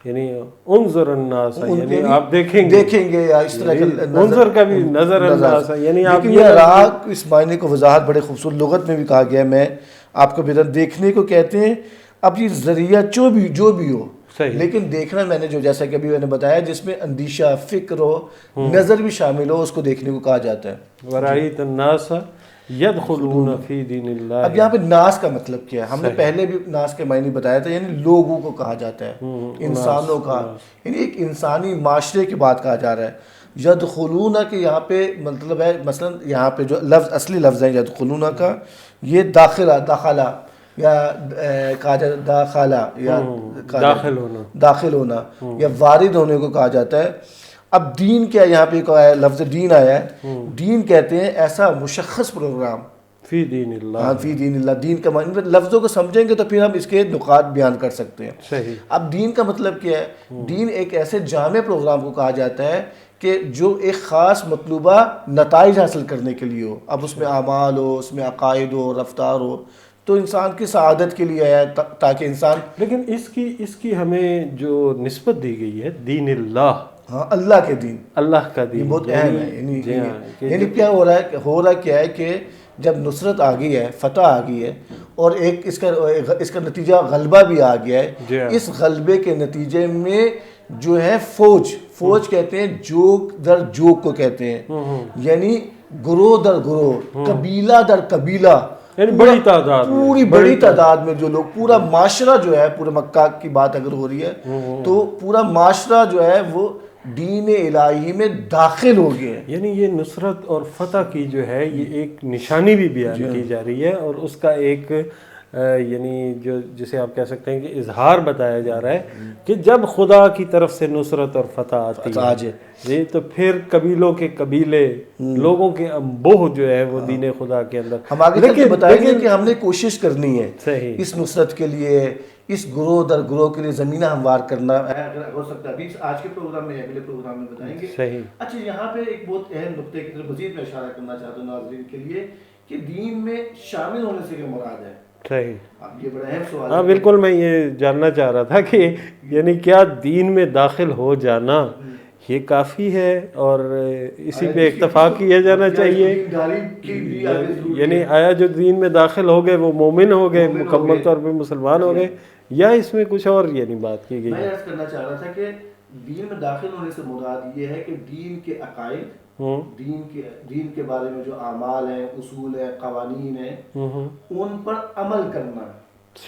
یعنی انظر الناس، یعنی آپ دیکھیں گے، یا اس طرح کا انظر کا بھی نظر الناس، یعنی آپ
یہ راہ اس معنی کو وضاحت بڑے خوبصورت لغت میں بھی کہا گیا ہے. میں آپ کو بیدر دیکھنے کو کہتے ہیں. اب یہ ذریعہ جو بھی ہو، لیکن دیکھنا میں نے جو جیسا کہ ابھی میں نے بتایا جس میں اندیشہ، فکر ہو، نظر بھی شامل ہو، اس کو دیکھنے کو کہا جاتا ہے.
وَرَأَيْتَ النَّاسَ يَدْخُلُونَ فِي دِينِ اللَّهِ.
اب یہاں پہ ناس کا مطلب کیا ہے؟ ہم نے پہلے بھی ناس کے معنی بتایا تھا، یعنی لوگوں کو کہا جاتا ہے، انسانوں کا، یعنی ایک انسانی معاشرے کی بات کہا جا رہا ہے. یدخلون کہ یہاں پہ مطلب ہے، مثلا یہاں پہ جو لفظ اصلی لفظ ہے یدخلون کا، یہ داخلہ یا کہا جاتا ہے داخلہ، یا داخل ہونا یا وارد ہونے کو کہا جاتا ہے. اب دین کیا؟ یہاں پہ کہا ہے لفظ دین آیا ہے. دین کہتے ہیں ایسا مشخص پروگرام،
فی دین اللہ.
ہاں، فی دین اللہ. دین کا معنی لفظوں کو سمجھیں گے تو پھر ہم اس کے نقاط بیان کر سکتے ہیں.
صحیح.
اب دین کا مطلب کیا ہے؟ دین ایک ایسے جامع پروگرام کو کہا جاتا ہے کہ جو ایک خاص مطلوبہ نتائج حاصل کرنے کے لیے ہو. اب اس میں اعمال ہو، اس میں عقائد ہو، رفتار ہو، تو انسان کی سعادت کے لیے ہے تاکہ انسان.
لیکن اس کی ہمیں جو نسبت دی گئی ہے دین اللہ،
ہاں، اللہ کے دین،
اللہ کا دین،
یہ بہت اہم ہے. یعنی کیا ہو رہا کیا ہے کہ جب نصرت آ گئی ہے، فتح آ گئی ہے، اور ایک اس کا نتیجہ غلبہ بھی آ گیا ہے. اس غلبے کے نتیجے میں جو ہے فوج کہتے ہیں، جوگ در جوگ کو کہتے ہیں، یعنی گروہ در گروہ، قبیلہ در قبیلہ،
یعنی بڑی تعداد،
پوری بڑی تعداد میں جو لوگ، پورا معاشرہ جو ہے، پورے مکہ کی بات اگر ہو رہی ہے تو پورا معاشرہ جو ہے وہ دین الہی میں داخل ہو گئے.
یعنی یہ نصرت اور فتح کی جو ہے یہ ایک نشانی بھی بیان کی جا رہی ہے، اور اس کا ایک یعنی جو جسے آپ کہہ سکتے ہیں کہ اظہار بتایا جا رہا ہے کہ جب خدا کی طرف سے نصرت اور فتح آتی ہے تو پھر قبیلوں کے قبیلے، لوگوں کے انبوہ جو ہے وہ دین خدا کے اندر.
ہم آگے چل کے بتائیں گے کہ ہم نے کوشش کرنی ہے اس نصرت کے لیے، اس گروہ در گروہ کے لیے زمینہ ہموار کرنا ہے. اگر ہو سکتا ہے ابھی آج کے پروگرام میں، اگلے پروگرام میں بتائیں گے.
صحیح.
اچھا، یہاں پہ ایک بہت اہم نقطے کی طرف مزید میں اشارہ کرنا چاہتا ہوں ناظرین کے لیے کہ دین میں شامل ہونے سے کیا مراد ہے.
صحیح.
اب یہ بڑا اہم سوال ہے.
ہاں بالکل، میں یہ جاننا چاہ رہا تھا کہ یعنی کیا دین میں داخل ہو جانا یہ کافی ہے اور اسی پہ اکتفا کیا جانا چاہیے؟ یعنی آیا جو دین میں داخل ہو گئے وہ مومن ہو گئے، مکمل طور پہ مسلمان ہو گئے، یا اس میں کچھ اور یعنی بات کی گئی ہے؟
میں عرض کرنا چاہ رہا تھا کہ دین میں داخل ہونے سے مراد یہ ہے کہ دین کے عقائد، دین کے بارے میں جو اعمال ہیں، اصول ہیں، قوانین ہیں، ان پر عمل کرنا،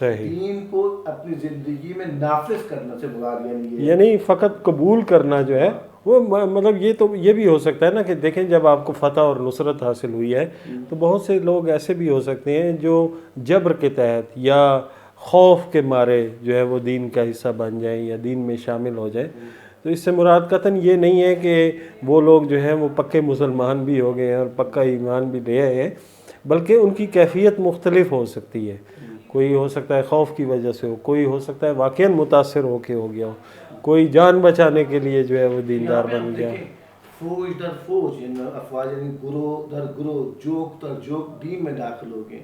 دین کو اپنی زندگی میں نافذ کرنا سے مراد
یعنی فقط قبول کرنا جو ہے وہ مطلب یہ بھی ہو سکتا ہے نا کہ دیکھیں جب آپ کو فتح اور نصرت حاصل ہوئی ہے تو بہت سے لوگ ایسے بھی ہو سکتے ہیں جو جبر کے تحت یا خوف کے مارے جو ہے وہ دین کا حصہ بن جائیں یا دین میں شامل ہو جائیں. تو اس سے مراد قطعاً یہ نہیں ہے کہ وہ لوگ جو ہیں وہ پکے مسلمان بھی ہو گئے ہیں اور پکا ایمان بھی لے آئے ہیں، بلکہ ان کی کیفیت مختلف ہو سکتی ہے. کوئی ہو سکتا ہے خوف کی وجہ سے ہو، کوئی ہو سکتا ہے واقعاً متاثر ہو کے ہو گیا ہو، کوئی جان بچانے کے لیے جو ہے وہ دیندار بن گیا.
فوج در فوج، افواج یعنی گروہ در گروہ، جوک در جوک دین میں داخل ہو گئے.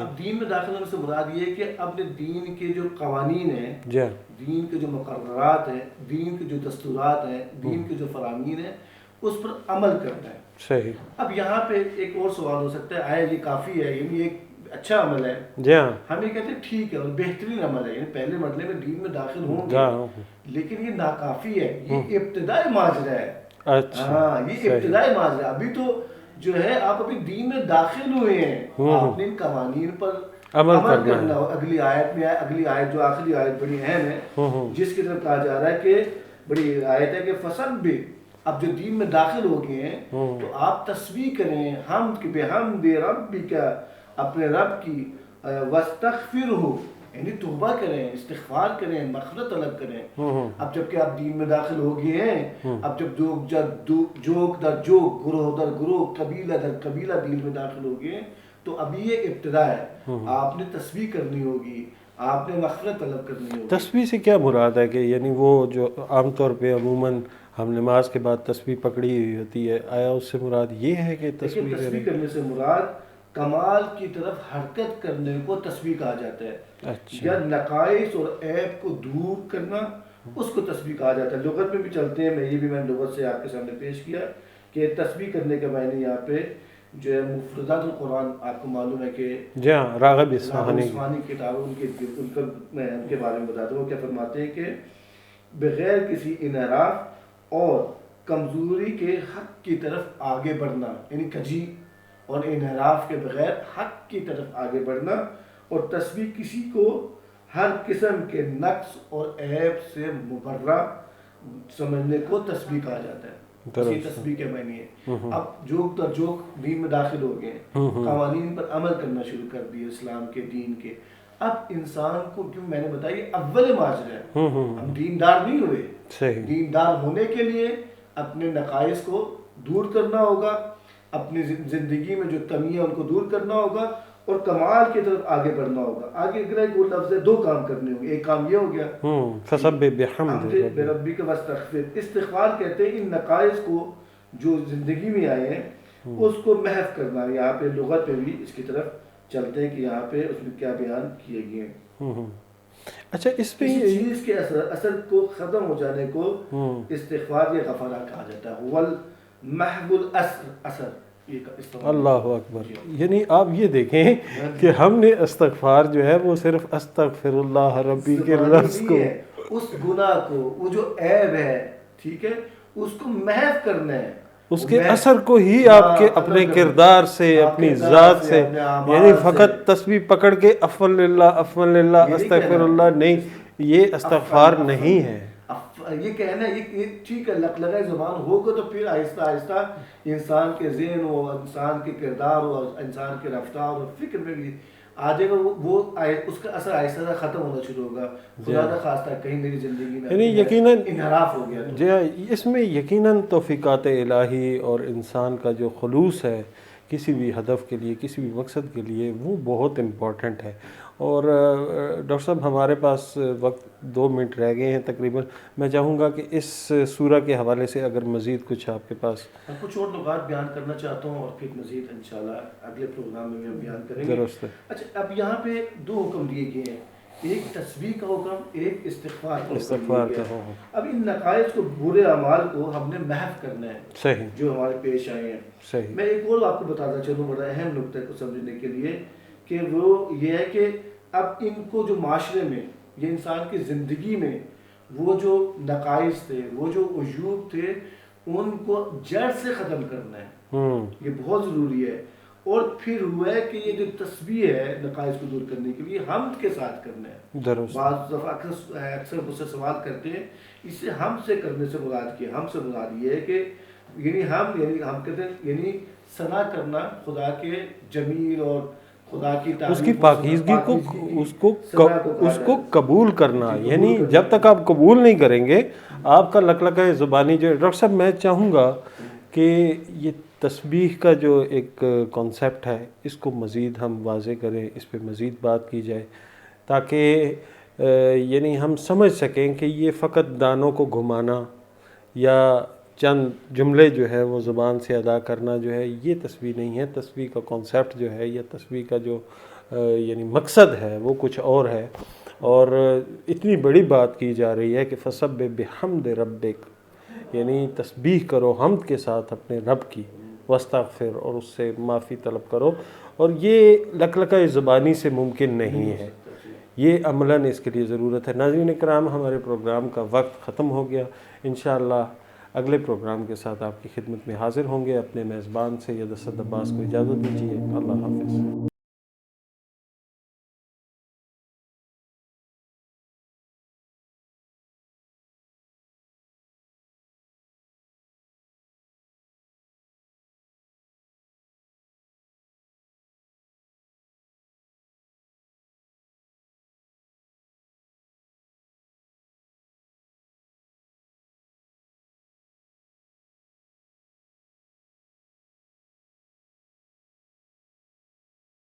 اب دین میں داخل ہونے سے مراد یہ ہے کہ اپنے دین کے جو قوانین ہیں، دین کے جو مقررات ہیں، دین کے جو دستورات ہیں، دین کے جو فرامین ہیں، اس پر عمل کرنا ہے.
صحیح.
اب یہاں پہ ایک اور سوال ہو سکتا ہے، آیا یہ کافی ہے؟ یعنی ایک اچھا عمل ہے،
جی ہاں،
ہم یہ کہتے ہیں ٹھیک ہے اور بہترین عمل ہے، یعنی پہلے مرحلے میں دین میں داخل ہوں گے، لیکن یہ ناکافی ہے، یہ ابتدائی ماجرا ہے. ہاں، یہ ابتدائی ماجرا. ابھی تو جو ہے آپ اپنی دین میں داخل ہوئے ہیں، آپ نے ان قوانین پر عمل کرنا ہو. اگلی آیت میں اگلی آیت جو آخری آیت بڑی اہم ہے، جس کی طرف کہا جا رہا ہے کہ بڑی آیت ہے کہ فسبح، اب جو دین میں داخل ہو گئے ہیں تو آپ تسبیح کریں، حمد بحمد ربک، اپنے رب کی، واستغفرہ، یعنی توبہ کریں، استغفار کریں، مغفرت طلب کریں. اب جب کہ آپ دین میں داخل ہو گئے ہیں، اب جب جوک در جوک، گروہ در گروہ، قبیلہ در قبیلہ دین میں داخل ہو گئے، تو ابھی یہ ابتدا ہے. آپ نے تسبیح کرنی ہوگی، آپ نے مغفرت طلب کرنی ہوگی.
تسبیح سے کیا مراد ہے کہ یعنی وہ جو عام طور پہ عموماً ہم نماز کے بعد تسبیح پکڑی ہوئی ہوتی ہے، آیا اس سے مراد یہ ہے کہ
تسبیح کرنے سے مراد کمال کی طرف حرکت کرنے کو تسبیح کہا جاتا ہے. یا نقائص اور عیب کو دور کرنا، اس کو تسبیح کہا جاتا ہے. لغت میں بھی چلتے ہیں، یہ بھی میں نے لغت سے آپ کے سامنے پیش کیا کہ تسبیح کرنے کے معنی یہاں پہ جو ہے مفردات القرآن آپ کو معلوم ہے کہ
جی ہاں، راغب اصفہانی
کتابوں ان کے بارے میں بتاتا ہوں. وہ کیا فرماتے ہیں کہ بغیر کسی انحراف اور کمزوری کے حق کی طرف آگے بڑھنا، یعنی کجی اور انحراف کے بغیر حق کی طرف آگے بڑھنا، اور تسبیح کسی کو ہر قسم کے نقص اور عیب سے مبرہ سمجھنے کو تسبیح کہا جاتا ہے. اسی تسبیح کے معنی ہے. اب جوک در جوک دین میں داخل ہو گئے، قوانین پر عمل کرنا شروع کر دیے اسلام کے دین کے. اب انسان کو، کیوں میں نے بتایا اول ماجرا ہے، ہم دیندار نہیں ہوئے. دیندار ہونے کے لیے اپنے نقائص کو دور کرنا ہوگا، اپنی زندگی میں جو کمی ہے ان کو دور کرنا ہوگا، اور کمال کی طرف آگے بڑھنا ہوگا. آگے اگلا ایک لفظ ہے، دو کام کرنے ہوں گے. ایک کام یہ ہو گیا
فسبح بحمد
ربک واستغفر، استغفار کہتے ہیں ان نقائص کو جو زندگی میں آئے ہیں اس کو محو کرنا. یہاں پہ لغت پہ بھی اس کی طرف چلتے ہیں کہ یہاں پہ اس میں کیا بیان کیے گئے ہیں.
اچھا، اس پہ
چیز کے اثر کو ختم ہو جانے کو استغفار یا غفرہ کہا جاتا ہے. والمحو الاثر.
اللہ اکبر. یعنی آپ یہ دیکھیں کہ ہم نے استغفار جو ہے وہ صرف استغفر اللہ ربی کے لفظ کو،
اس گناہ کو، وہ جو عیب ہے، ٹھیک ہے، اس کو محو کرنا ہے،
اس کے اثر کو ہی آپ کے اپنے کردار سے، اپنی ذات سے، یعنی فقط تسبیح پکڑ کے افل اللہ افل اللہ استغفر اللہ نہیں، یہ استغفار نہیں ہے.
یہ کہنا یہ ٹھیک ہے، لگائے زبان ہوگا تو پھر آہستہ آہستہ انسان کے ذہن ہو، انسان کے کردار ہو، انسان کے رفتار اور فکر میں بھی آ جائے گا، وہ اس کا اثر آہستہ آہستہ ختم ہونا شروع ہوگا. خدا نہ خواستہ کہیں میری زندگی میں
یعنی یقیناً
انحراف ہو گیا.
جی، اس میں یقیناً توفیقات الہی اور انسان کا جو خلوص ہے کسی بھی ہدف کے لیے، کسی بھی مقصد کے لیے، وہ بہت امپورٹنٹ ہے. اور ڈاکٹر صاحب ہمارے پاس وقت 2 منٹ رہ گئے ہیں تقریباً. میں چاہوں گا کہ اس سورہ کے حوالے سے اگر مزید کچھ آپ کے پاس،
کچھ اور نکات بیان کرنا چاہتا ہوں اور پھر مزید انشاءاللہ اگلے پروگرام میں ہم بیان کریں گے.
درست ہے.
اچھا، اب یہاں پہ 2 حکم دیے گئے ہیں، ایک تسبیح کا حکم، ایک استغفار کا حکم. اب ان نقائص کو، برے اعمال کو ہم نے محو کرنا ہے،
صحیح،
جو ہمارے پیش آئے ہیں.
صحیح.
میں ایک اور آپ کو بتاتا چلوں بڑا اہم نقطہ کو سمجھنے کے لیے، کہ وہ یہ ہے کہ اب ان کو جو معاشرے میں یا انسان کی زندگی میں وہ جو نقائص تھے، وہ جو عیوب تھے، ان کو جڑ سے ختم کرنا ہے، یہ بہت ضروری ہے۔ اور پھر ہوا ہے کہ یہ جو تسبیح ہے نقائص کو دور کرنے کے لیے حمد کے ساتھ کرنا ہے۔ بعض دفعہ اکثر مجھ سے سوال کرتے ہیں اس سے ہم سے کرنے سے مراد کیا؟ ہم سے مراد یہ ہے کہ یعنی ہم کہتے ہیں یعنی ثنا کرنا خدا کے جمیل اور خدا کی
اس کی پاکیزگی کو اس کو قبول کرنا، یعنی جب تک آپ قبول نہیں کریں گے آپ کا لقلقہ زبانی جو ڈاکٹر صاحب میں چاہوں گا کہ یہ تسبیح کا جو ایک کانسیپٹ ہے اس کو مزید ہم واضح کریں، اس پہ مزید بات کی جائے تاکہ یعنی ہم سمجھ سکیں کہ یہ فقط دانوں کو گھمانا یا چند جملے جو ہے وہ زبان سے ادا کرنا جو ہے یہ تسبیح نہیں ہے۔ تسبیح کا کانسیپٹ جو ہے یا تسبیح کا جو یعنی مقصد ہے وہ کچھ اور ہے، اور اتنی بڑی بات کی جا رہی ہے کہ فسبح بحمد ربک، یعنی تسبیح کرو حمد کے ساتھ اپنے رب کی، واستغفر، اور اس سے معافی طلب کرو، اور یہ لقلقہ زبانی سے ممکن نہیں ہے، یہ عملاً اس کے لیے ضرورت ہے۔ ناظرین اکرام، ہمارے پروگرام کا وقت ختم ہو گیا، انشاءاللہ اگلے پروگرام کے ساتھ آپ کی خدمت میں حاضر ہوں گے۔ اپنے میزبان سید اسد عباس کو اجازت دیجیے، اللہ حافظ۔